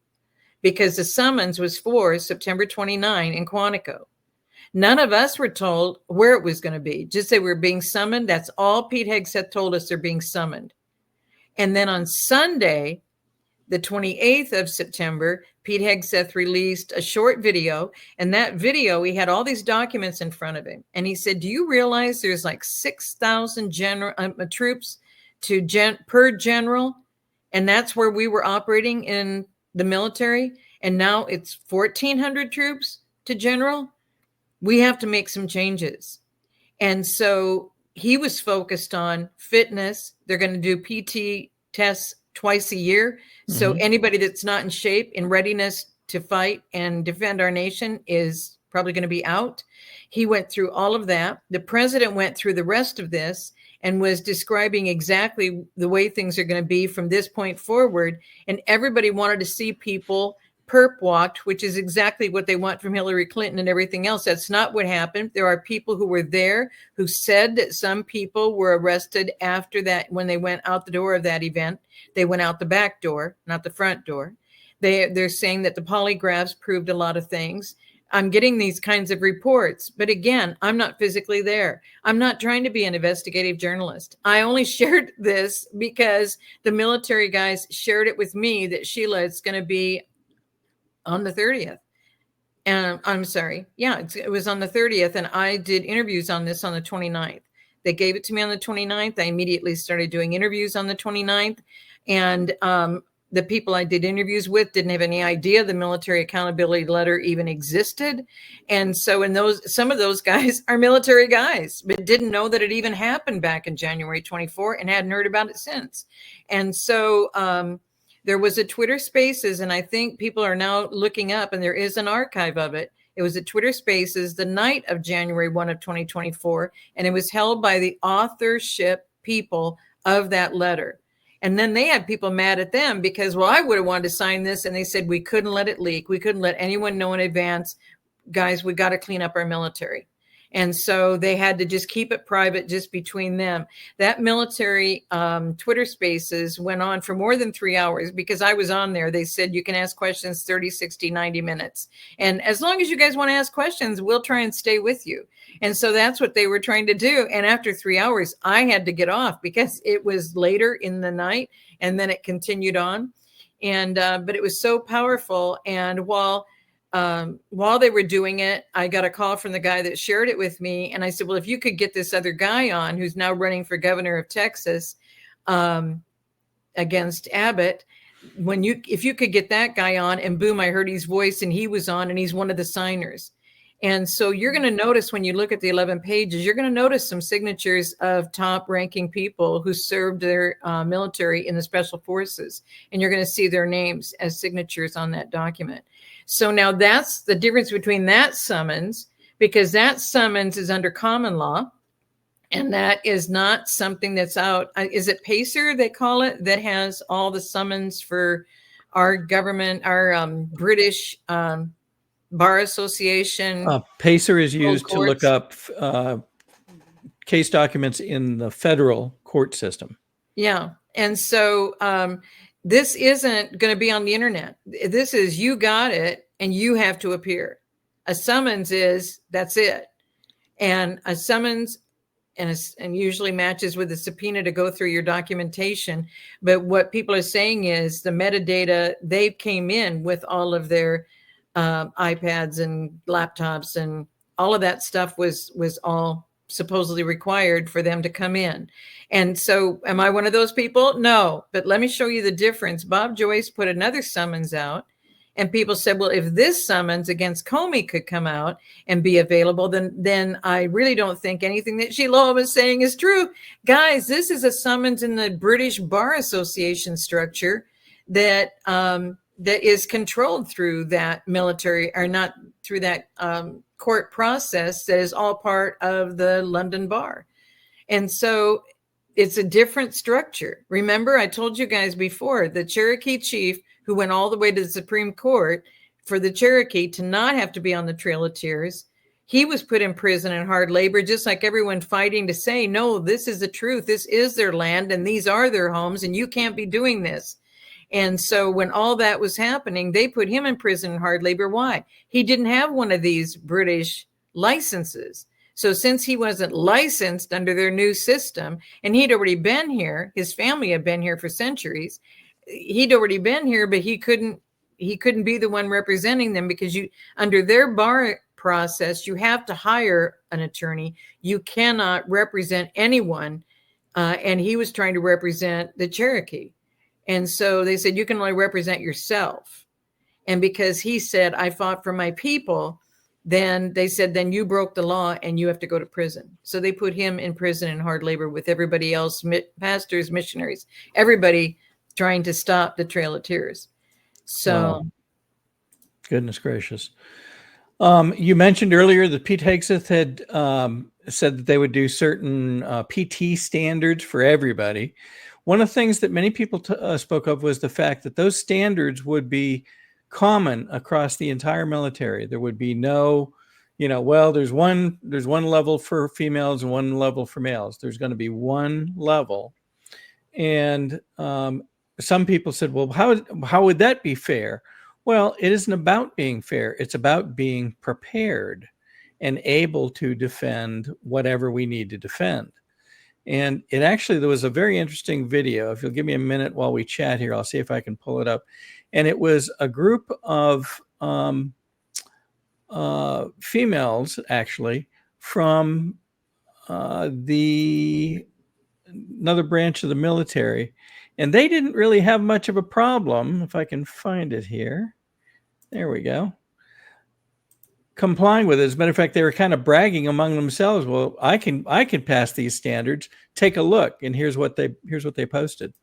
because the summons was for September 29 in Quantico. None of us were told where it was going to be. Just say we're being summoned. That's all Pete Hegseth told us, they're being summoned. And then on Sunday, the 28th of September, Pete Hegseth released a short video. And that video, he had all these documents in front of him. And he said, do you realize there's like 6,000 troops per general? And that's where we were operating in the military. And now it's 1,400 troops to general. We have to make some changes. And so he was focused on fitness. They're going to do PT tests twice a year. So anybody that's not in shape, in readiness to fight and defend our nation, is probably going to be out. He went through all of that. The president went through the rest of this and was describing exactly the way things are going to be from this point forward. And everybody wanted to see people perp walked, which is exactly what they want from Hillary Clinton and everything else. That's not what happened. There are people who were there who said that some people were arrested after that. When they went out the door of that event, they went out the back door, not the front door. They're saying that the polygraphs proved a lot of things. I'm getting these kinds of reports, but again, I'm not physically there. I'm not trying to be an investigative journalist. I only shared this because the military guys shared it with me that Sheila, it's going to be on the 30th. And I'm sorry. Yeah, it was on the 30th. And I did interviews on this on the 29th. They gave it to me on the 29th. I immediately started doing interviews on the 29th. And the people I did interviews with didn't have any idea the military accountability letter even existed. And so some of those guys are military guys, but didn't know that it even happened back in January 24 and hadn't heard about it since. And so there was a Twitter Spaces, and I think people are now looking up, and there is an archive of it. It was a Twitter Spaces the night of January 1 of 2024, and it was held by the authorship people of that letter. And then they had people mad at them because, well, I would have wanted to sign this, and they said we couldn't let it leak. We couldn't let anyone know in advance. Guys, we got to clean up our military. And so they had to just keep it private just between them. That military Twitter Spaces went on for more than 3 hours because I was on there. They said you can ask questions 30, 60, 90 minutes. And as long as you guys want to ask questions, we'll try and stay with you. And so that's what they were trying to do. And after 3 hours, I had to get off because it was later in the night and then it continued on. And but it was so powerful. And while they were doing it, I got a call from the guy that shared it with me. And I said, well, if you could get this other guy on who's now running for governor of Texas against Abbott, if you could get that guy on, and boom, I heard his voice and he was on and he's one of the signers. And so you're going to notice when you look at the 11 pages, you're going to notice some signatures of top ranking people who served their military in the special forces. And you're going to see their names as signatures on that document. So now that's the difference between that summons, because that summons is under common law. And that is not something that's out. Is it PACER, they call it, that has all the summons for our government, our British Bar Association? PACER is used to look up case documents in the federal court system. Yeah. And so this isn't going to be on the internet. This is, you got it and you have to appear. A summons is, that's it. And a summons and usually matches with a subpoena to go through your documentation. But what people are saying is the metadata, they came in with all of their iPads and laptops, and all of that stuff was all supposedly required for them to come in. And so am I one of those people? No, but let me show you the difference. Bob Joyce put another summons out, and people said, well, if this summons against Comey could come out and be available, then I really don't think anything that Sheila Holm is saying is true. Guys, this is a summons in the British Bar Association structure that that is controlled through that military, or not through that court process, that is all part of the London Bar. And so it's a different structure. Remember, I told you guys before, the Cherokee chief who went all the way to the Supreme Court for the Cherokee to not have to be on the Trail of Tears, he was put in prison in hard labor, just like everyone fighting to say, no, this is the truth. This is their land and these are their homes and you can't be doing this. And so when all that was happening, they put him in prison in hard labor. Why? He didn't have one of these British licenses. So since he wasn't licensed under their new system, and he'd already been here, his family had been here for centuries, he'd already been here, but he couldn't be the one representing them, because you, under their bar process, you have to hire an attorney. You cannot represent anyone. And he was trying to represent the Cherokee. And so they said, you can only represent yourself. And because he said, I fought for my people, then they said, then you broke the law and you have to go to prison. So they put him in prison in hard labor with everybody else, pastors, missionaries, everybody trying to stop the Trail of Tears. So, wow. Goodness gracious. You mentioned earlier that Pete Hegseth had said that they would do certain PT standards for everybody. One of the things that many people spoke of was the fact that those standards would be common across the entire military. There would be no, well, there's one level for females and one level for males. There's going to be one level. And some people said, well, how would that be fair? Well, it isn't about being fair. It's about being prepared and able to defend whatever we need to defend. And there was a very interesting video. If you'll give me a minute while we chat here, I'll see if I can pull it up. And it was a group of females, actually, from another branch of the military. And they didn't really have much of a problem, if I can find it here. There we go. Complying with it. As a matter of fact, they were kind of bragging among themselves. Well, I can pass these standards. Take a look. And here's what they posted.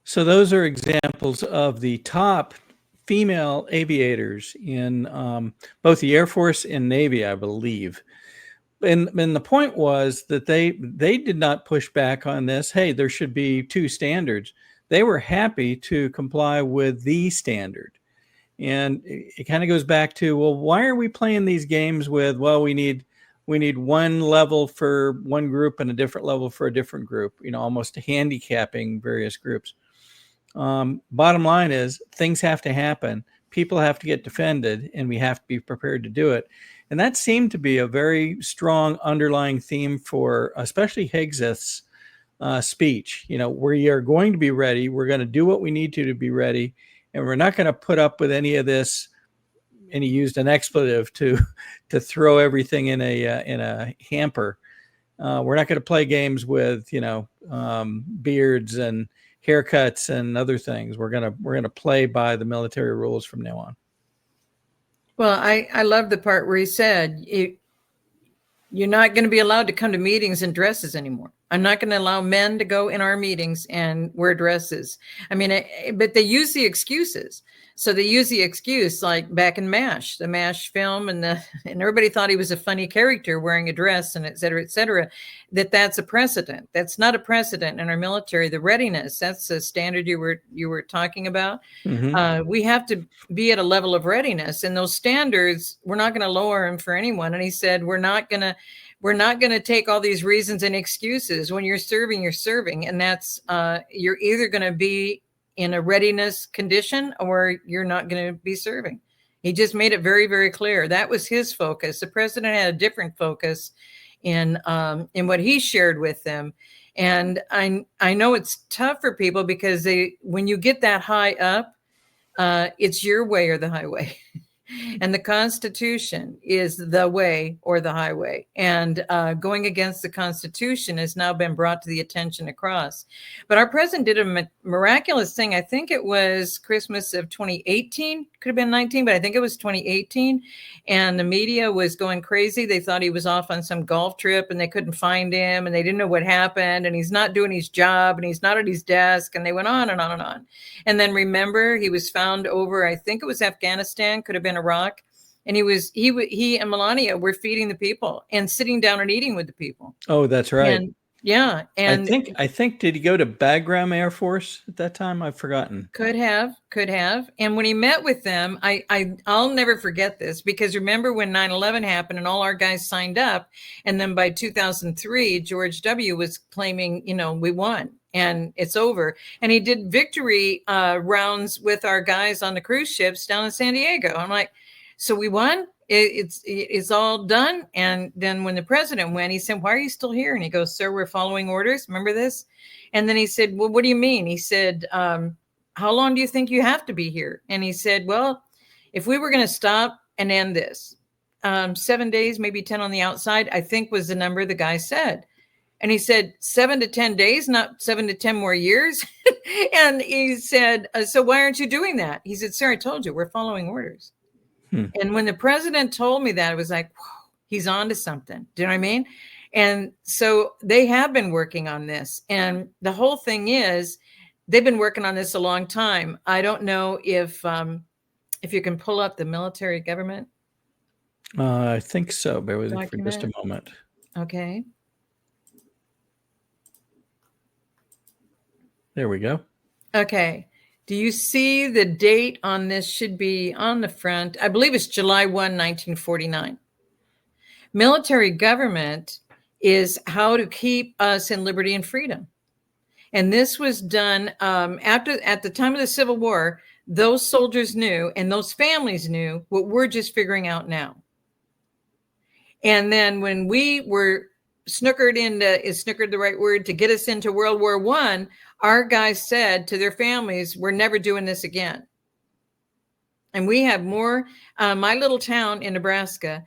So those are examples of the top female aviators in both the Air Force and Navy, I believe. And the point was that they did not push back on this. Hey, there should be two standards. They were happy to comply with the standard. And it kind of goes back to, well, why are we playing these games with, well, we need one level for one group and a different level for a different group, almost handicapping various groups. Bottom line is, things have to happen. People have to get defended, and we have to be prepared to do it. And that seemed to be a very strong underlying theme for especially Hegseth's speech. We are going to be ready. We're going to do what we need to be ready. And we're not going to put up with any of this. And he used an expletive to throw everything in a hamper. We're not going to play games with, beards and haircuts and other things. We're gonna play by the military rules from now on. Well, I love the part where he said, you're not going to be allowed to come to meetings in dresses anymore. I'm not going to allow men to go in our meetings and wear dresses. I mean, but they use the excuses. So they use the excuse like back in MASH, the MASH film, and everybody thought he was a funny character wearing a dress and et cetera, that's a precedent. That's not a precedent in our military. The readiness, that's the standard you were talking about. Mm-hmm. We have to be at a level of readiness, and those standards, we're not going to lower them for anyone. And he said, we're not going to take all these reasons and excuses. When you're serving. And that's, you're either going to be in a readiness condition or you're not going to be serving. He just made it very, very clear. That was his focus. The president had a different focus in what he shared with them. And I know it's tough for people because when you get that high up, it's your way or the highway. And the Constitution is the way or the highway. And going against the Constitution has now been brought to the attention across. But our president did a miraculous thing. I think it was Christmas of 2018. Could have been 19, but I think it was 2018. And the media was going crazy. They thought he was off on some golf trip and they couldn't find him and they didn't know what happened. And he's not doing his job and he's not at his desk. And they went on and on and on. And then remember, he was found over, I think it was Afghanistan, could have been Iraq. And he and Melania were feeding the people and sitting down and eating with the people. Oh, that's right. And yeah. And I think, did he go to Bagram Air Force at that time? I've forgotten. Could have. And when he met with them, I'll never forget this, because remember when 9/11 happened and all our guys signed up. And then by 2003, George W. was claiming, we won and it's over. And he did victory rounds with our guys on the cruise ships down in San Diego. I'm like, so we won? It's all done. And then when the president went, he said, why are you still here? And he goes, sir, we're following orders. Remember this? And then he said, well, what do you mean? He said, how long do you think you have to be here? And he said, well, if we were going to stop and end this, 7 days, maybe 10 on the outside, I think was the number the guy said. And he said, 7 to 10 days, not 7 to 10 more years. And he said, so why aren't you doing that? He said, sir, I told you, we're following orders. And when the president told me that, it was like, whoa, he's on to something. Do you know what I mean? And so they have been working on this. And the whole thing is, they've been working on this a long time. I don't know if you can pull up the military government. I think so. Bear with me for just a moment. Okay. There we go. Okay. Do you see the date on this? Should be on the front. I believe it's July 1, 1949. Military government is how to keep us in liberty and freedom. And this was done at the time of the Civil War. Those soldiers knew and those families knew what we're just figuring out now. And then when we were snookered into, is snookered the right word, to get us into World War I, our guys said to their families, we're never doing this again. And we have more. My little town in Nebraska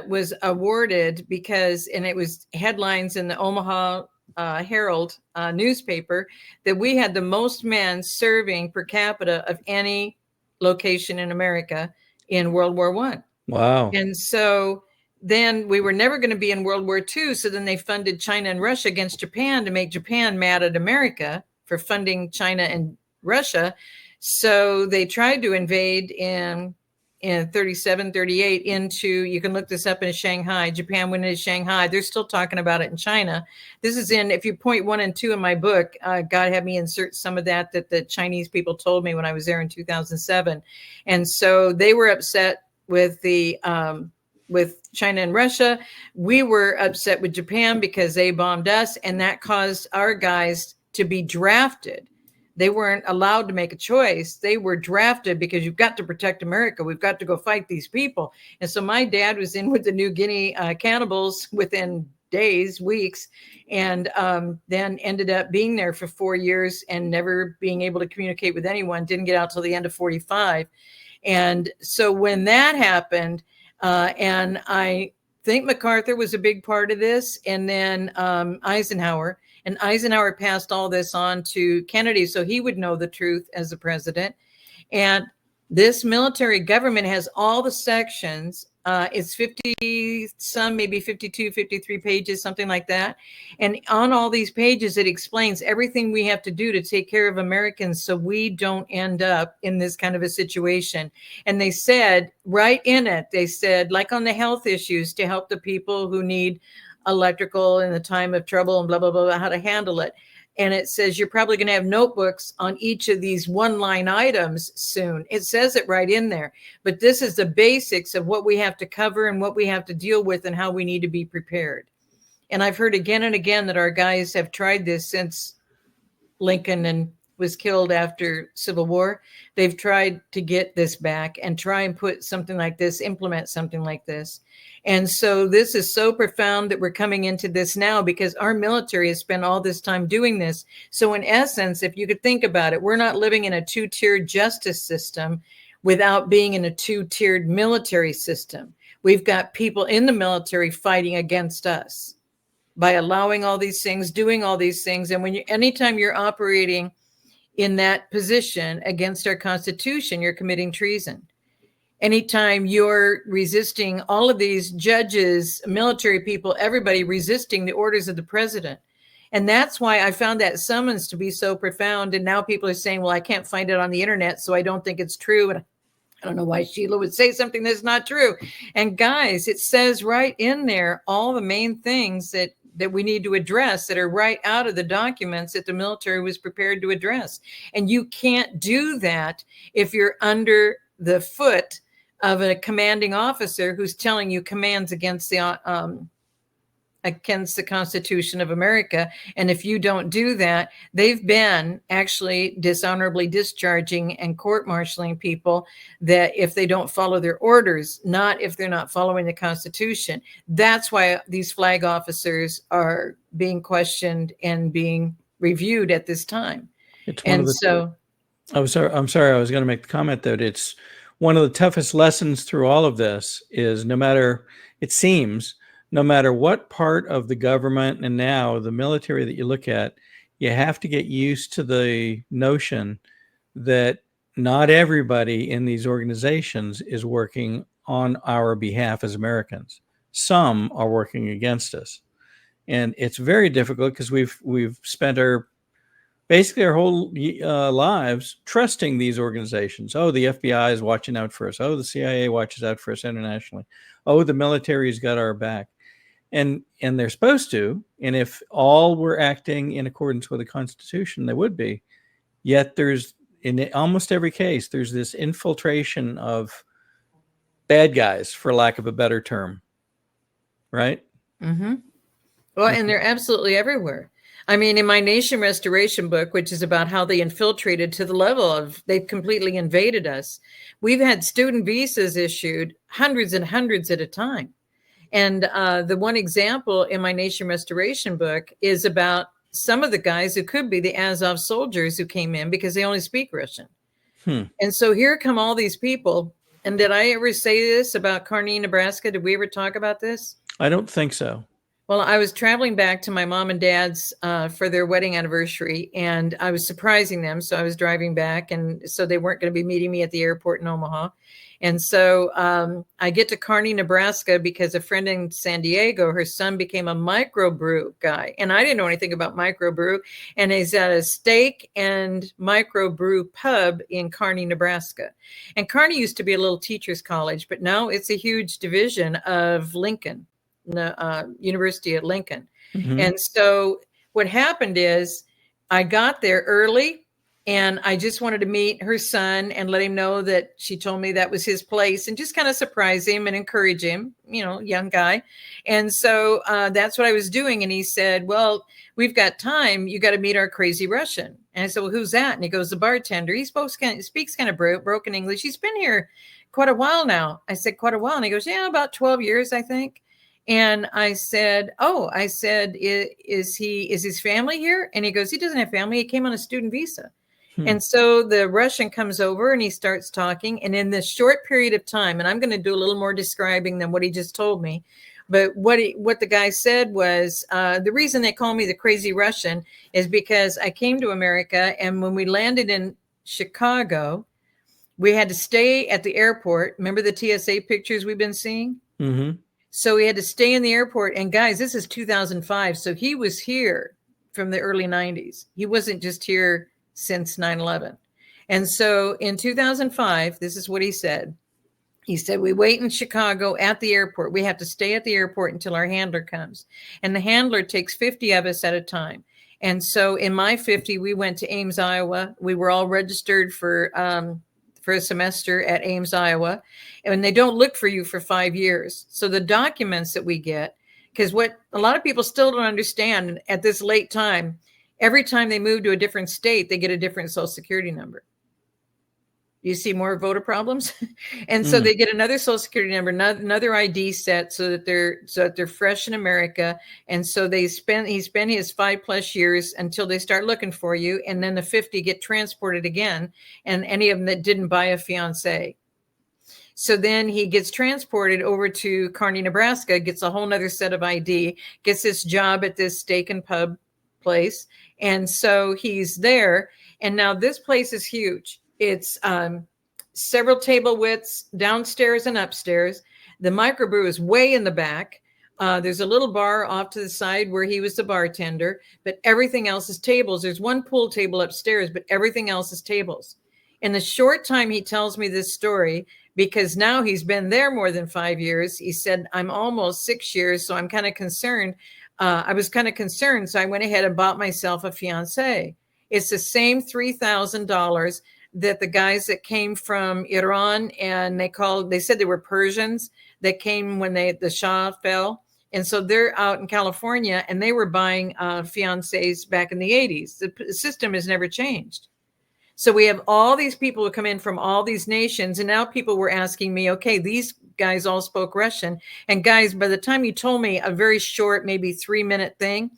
was awarded because, and it was headlines in the Omaha Herald newspaper, that we had the most men serving per capita of any location in America in World War I. Wow. And so then we were never going to be in World War II. So then they funded China and Russia against Japan to make Japan mad at America for funding China and Russia. So they tried to invade in 37, 38 into, you can look this up, in Shanghai. Japan went into Shanghai. They're still talking about it in China. This is in, if you point 1 and 2 in my book, God had me insert some of that the Chinese people told me when I was there in 2007. And so they were upset with with China and Russia. We were upset with Japan because they bombed us, and that caused our guys to be drafted. They weren't allowed to make a choice. They were drafted because you've got to protect America. We've got to go fight these people. And so my dad was in with the New Guinea cannibals within days, weeks, and then ended up being there for 4 years and never being able to communicate with anyone. Didn't get out till the end of 45. And so when that happened, and I think MacArthur was a big part of this, and then Eisenhower. And Eisenhower passed all this on to Kennedy so he would know the truth as the president. And this military government has all the sections. It's 50 some, maybe 52, 53 pages, something like that. And on all these pages, it explains everything we have to do to take care of Americans so we don't end up in this kind of a situation. And they said right in it, they said, like on the health issues, to help the people who need electrical in the time of trouble and blah, blah, blah, blah, how to handle it. And it says you're probably going to have notebooks on each of these one-line items soon. It says it right in there. But this is the basics of what we have to cover and what we have to deal with and how we need to be prepared. And I've heard again and again that our guys have tried this since Lincoln and was killed after Civil War. They've tried to get this back and try and put something like this, implement something like this. And so this is so profound that we're coming into this now because our military has spent all this time doing this. So in essence, if you could think about it, we're not living in a two-tiered justice system without being in a two-tiered military system. We've got people in the military fighting against us by allowing all these things, doing all these things. And anytime you're operating in that position against our Constitution, you're committing treason. Anytime you're resisting all of these judges, military people, everybody resisting the orders of the president. And that's why I found that summons to be so profound. And now people are saying, well, I can't find it on the internet, so I don't think it's true. And I don't know why Sheila would say something that's not true. And guys, it says right in there all the main things that we need to address that are right out of the documents that the military was prepared to address. And you can't do that if you're under the foot of a commanding officer who's telling you commands against the Constitution of America. And if you don't do that, they've been actually dishonorably discharging and court-martialing people that if they don't follow their orders, not if they're not following the Constitution. That's why these flag officers are being questioned and being reviewed at this time. I'm sorry, I was going to make the comment that it's one of the toughest lessons through all of this is no matter what part of the government and now the military that you look at, you have to get used to the notion that not everybody in these organizations is working on our behalf as Americans. Some are working against us. And it's very difficult because we've spent basically our whole lives trusting these organizations. Oh, the FBI is watching out for us. Oh, the CIA watches out for us internationally. Oh, the military's got our back. And they're supposed to. And if all were acting in accordance with the Constitution, they would be. Yet there's, in almost every case, there's this infiltration of bad guys, for lack of a better term. Right? Mm-hmm. Well, and they're absolutely everywhere. I mean, in my Nation Restoration book, which is about how they infiltrated to the level of they've completely invaded us, we've had student visas issued hundreds and hundreds at a time. And the one example in my Nation Restoration book is about some of the guys who could be the Azov soldiers who came in because they only speak Russian. And so here come all these people. And did I ever say this about Kearney, Nebraska? Did we ever talk about this? I don't think so. Well, I was traveling back to my mom and dad's for their wedding anniversary, and I was surprising them. So I was driving back, and so they weren't going to be meeting me at the airport in Omaha. And so I get to Kearney, Nebraska, because a friend in San Diego, her son became a microbrew guy. And I didn't know anything about microbrew. And he's at a steak and microbrew pub in Kearney, Nebraska. And Kearney used to be a little teacher's college, but now it's a huge division of Lincoln. The University at Lincoln. Mm-hmm. And so what happened is I got there early and I just wanted to meet her son and let him know that she told me that was his place and just kind of surprise him and encourage him, you know, young guy. And so that's what I was doing. And he said, well, we've got time. You got to meet our crazy Russian. And I said, well, who's that? And he goes, the bartender. He speaks kind of broken English. He's been here quite a while now. I said, quite a while. And he goes, yeah, about 12 years, I think. And I said, is his family here? And he goes, he doesn't have family. He came on a student visa. And so the Russian comes over and he starts talking. And in this short period of time, and I'm going to do a little more describing than what he just told me, But what the guy said was, the reason they call me the crazy Russian is because I came to America, and when we landed in Chicago, we had to stay at the airport. Remember the TSA pictures we've been seeing? Mm-hmm. So we had to stay in the airport. And guys, this is 2005. So he was here from the early 90s. He wasn't just here since 9/11. And so in 2005, this is what he said. He said, we wait in Chicago at the airport. We have to stay at the airport until our handler comes. And the handler takes 50 of us at a time. And so in my 50, we went to Ames, Iowa. We were all registered for a semester at Ames, Iowa. And they don't look for you for 5 years. So the documents that we get, because what a lot of people still don't understand at this late time, every time they move to a different state, they get a different social security number. You see more voter problems. And so they get another social security number, another ID set so that they're fresh in America. And so he spent his 5+ years until they start looking for you. And then the 50 get transported again. And any of them that didn't buy a fiance. So then he gets transported over to Kearney, Nebraska, gets a whole nother set of ID, gets this job at this steak and pub place. And so he's there. And now this place is huge. It's several table widths downstairs and upstairs. The microbrew is way in the back. There's a little bar off to the side where he was the bartender, but everything else is tables. There's one pool table upstairs, but everything else is tables. In the short time he tells me this story, because now he's been there more than 5 years, he said, I'm almost 6 years, so I'm kind of concerned. I was kind of concerned, so I went ahead and bought myself a fiance. It's the same $3,000 that the guys that came from Iran, and they said they were Persians that came when the Shah fell. And so they're out in California, and they were buying fiancés back in the 80s. The system has never changed. So we have all these people who come in from all these nations. And now people were asking me, okay, these guys all spoke Russian. And guys, by the time you told me a very short, maybe 3-minute thing,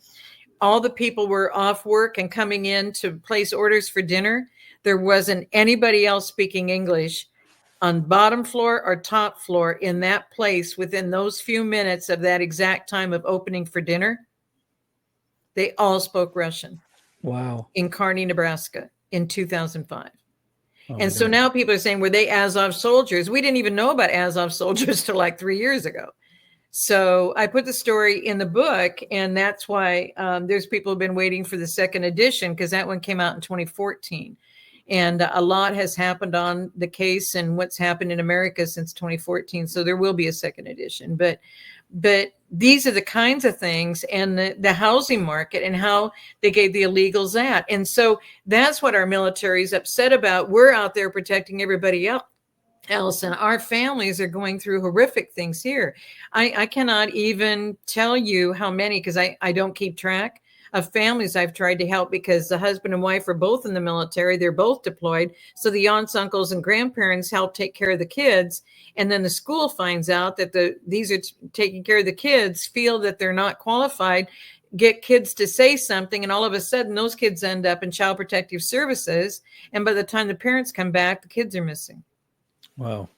all the people were off work and coming in to place orders for dinner. There wasn't anybody else speaking English on bottom floor or top floor in that place within those few minutes of that exact time of opening for dinner. They all spoke Russian. Wow. In Kearney, Nebraska in 2005. And so now people are saying, were they Azov soldiers? We didn't even know about Azov soldiers till like 3 years ago. So I put the story in the book, and that's why there's people who've been waiting for the second edition, because that one came out in 2014. And a lot has happened on the case and what's happened in America since 2014. So there will be a second edition. But these are the kinds of things, and the housing market and how they gave the illegals that. And so that's what our military is upset about. We're out there protecting everybody else, and our families are going through horrific things here. I cannot even tell you how many, because I don't keep track of families I've tried to help, because the husband and wife are both in the military. They're both deployed. So the aunts, uncles, and grandparents help take care of the kids. And then the school finds out that these are taking care of the kids, feel that they're not qualified, get kids to say something. And all of a sudden, those kids end up in Child Protective Services. And by the time the parents come back, the kids are missing. Wow.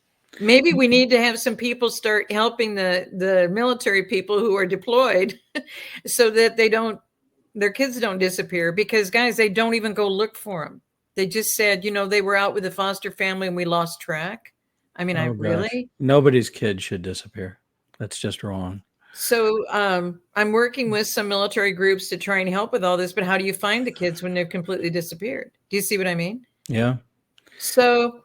Maybe we need to have some people start helping the military people who are deployed so that their kids don't disappear, because guys, they don't even go look for them. They just said, they were out with a foster family and we lost track. I mean, really? Nobody's kid should disappear. That's just wrong. So I'm working with some military groups to try and help with all this, but how do you find the kids when they're completely disappeared? Do you see what I mean? Yeah. So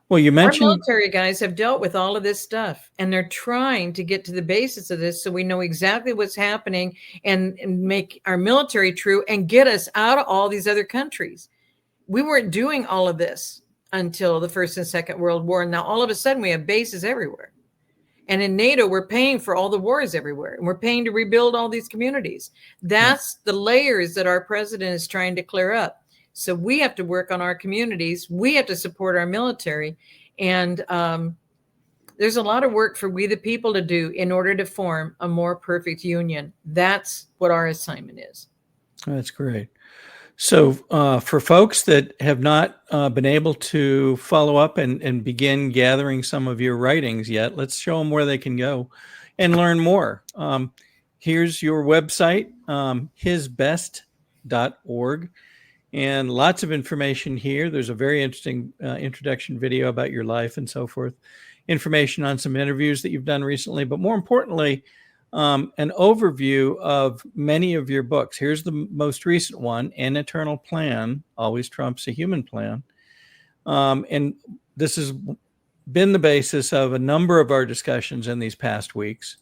well, you mentioned our military guys have dealt with all of this stuff, and they're trying to get to the basis of this so we know exactly what's happening and make our military true and get us out of all these other countries. We weren't doing all of this until the First and Second World War. And now all of a sudden we have bases everywhere. And in NATO, we're paying for all the wars everywhere, and we're paying to rebuild all these communities. That's the layers that our president is trying to clear up. So we have to work on our communities. We have to support our military. And there's a lot of work for we the people to do in order to form a more perfect union. That's what our assignment is. That's great. So for folks that have not been able to follow up and begin gathering some of your writings yet, let's show them where they can go and learn more. Here's your website, hisbest.org, and lots of information here. There's a very interesting introduction video about your life and so forth, information on some interviews that you've done recently, but more importantly, an overview of many of your books. Here's the most recent one, An Eternal Plan Always Trumps a Human Plan. And this has been the basis of a number of our discussions in these past weeks.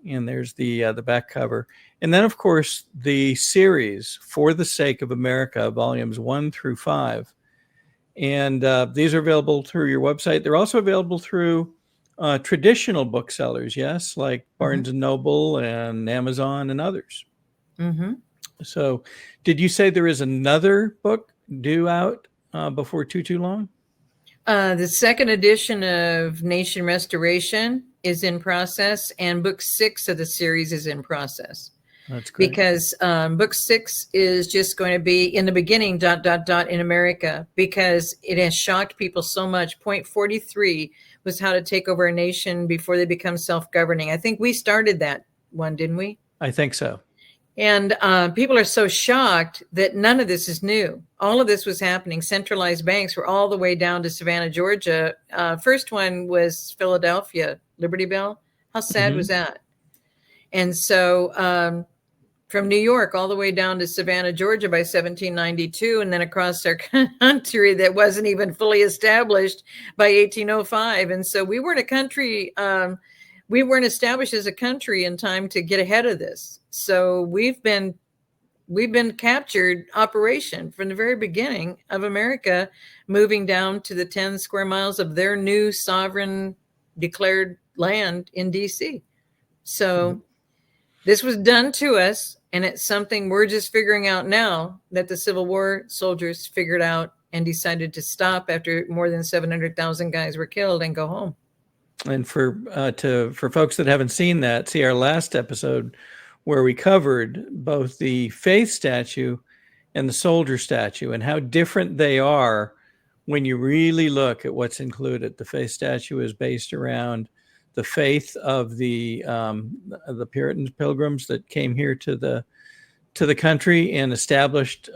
And there's the back cover. And then, of course, the series, For the Sake of America, volumes 1 through 5. And these are available through your website. They're also available through traditional booksellers, yes, like Barnes and Noble and Amazon and others. Mm-hmm. So did you say there is another book due out before too long? The second edition of Nation Restoration is in process, and book 6 of the series is in process. That's great. Because book 6 is just going to be in the beginning, ... in America, because it has shocked people so much. Point 43 was how to take over a nation before they become self-governing. I think we started that one, didn't we? I think so. And people are so shocked that none of this is new. All of this was happening. Centralized banks were all the way down to Savannah, Georgia. First one was Philadelphia, Liberty Bell. How sad was that? And so from New York all the way down to Savannah, Georgia by 1792, and then across our country that wasn't even fully established by 1805. And so we weren't a country, we weren't established as a country in time to get ahead of this. So we've been captured operation from the very beginning of America, moving down to the 10 square miles of their new sovereign declared land in DC. So this was done to us, and it's something we're just figuring out now that the Civil War soldiers figured out and decided to stop after more than 700,000 guys were killed and go home. And for folks that haven't seen that, see our last episode where we covered both the faith statue and the soldier statue and how different they are when you really look at what's included. The faith statue is based around the faith of the Puritan pilgrims that came here to the country and established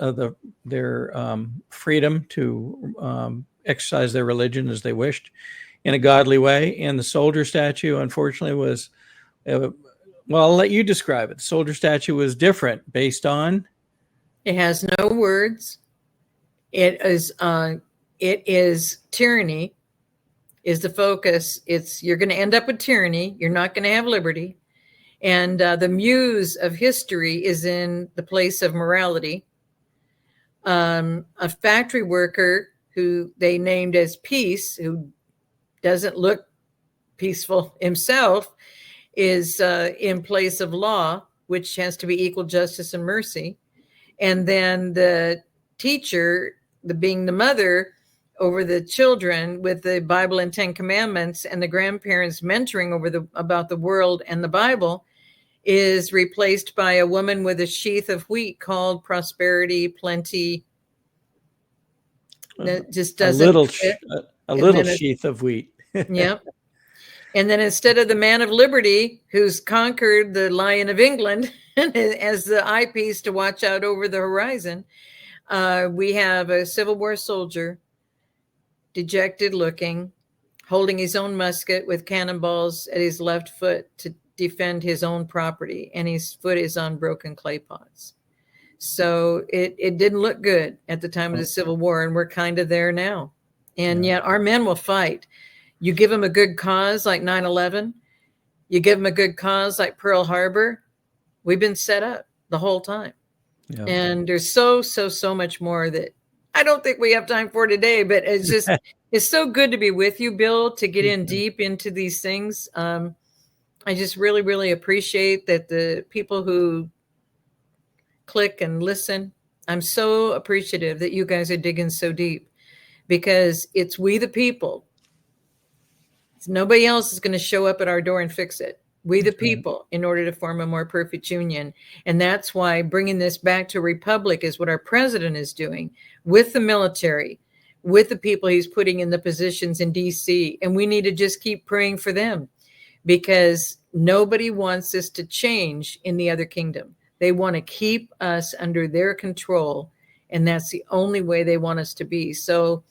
their freedom to exercise their religion as they wished in a godly way. And the soldier statue, unfortunately, was well, I'll let you describe it. The soldier statue was different based on. It has no words. It is tyranny. Is the focus. You're going to end up with tyranny. You're not going to have liberty. And the muse of history is in the place of morality. A factory worker who they named as Peace, who doesn't look peaceful himself, is in place of law, which has to be equal justice and mercy. And then the teacher, being the mother, over the children with the Bible and 10 Commandments, and the grandparents mentoring about the world and the Bible, is replaced by a woman with a sheath of wheat called prosperity, plenty. That just doesn't a little sheath of wheat. Yep. And then instead of the man of liberty who's conquered the Lion of England as the eyepiece to watch out over the horizon, we have a Civil War soldier, dejected looking, holding his own musket with cannonballs at his left foot to defend his own property, and his foot is on broken clay pots. So it didn't look good at the time of the Civil War, and we're kind of there now. And yet our men will fight. You give them a good cause like 9/11, you give them a good cause like Pearl Harbor, we've been set up the whole time. Yeah. And there's so much more that I don't think we have time for today, but it's just, it's so good to be with you, Bill, to get in deep into these things. I just really, really appreciate that the people who click and listen, I'm so appreciative that you guys are digging so deep, because it's we the people. Nobody else is going to show up at our door and fix it. We the people, in order to form a more perfect union. And that's why bringing this back to republic is what our president is doing with the military, with the people he's putting in the positions in DC. And we need to just keep praying for them, because nobody wants this to change in the other kingdom. They want to keep us under their control, and that's the only way they want us to be. So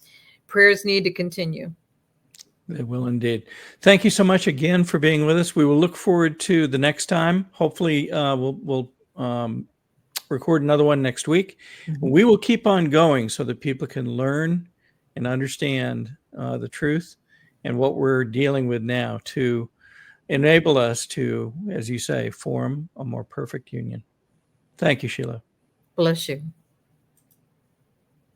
prayers need to continue. They will indeed. Thank you so much again for being with us. We will look forward to the next time. Hopefully we'll record another one next week. We will keep on going so that people can learn and understand the truth and what we're dealing with now to enable us to, as you say, form a more perfect union. Thank you, Sheila. Bless you.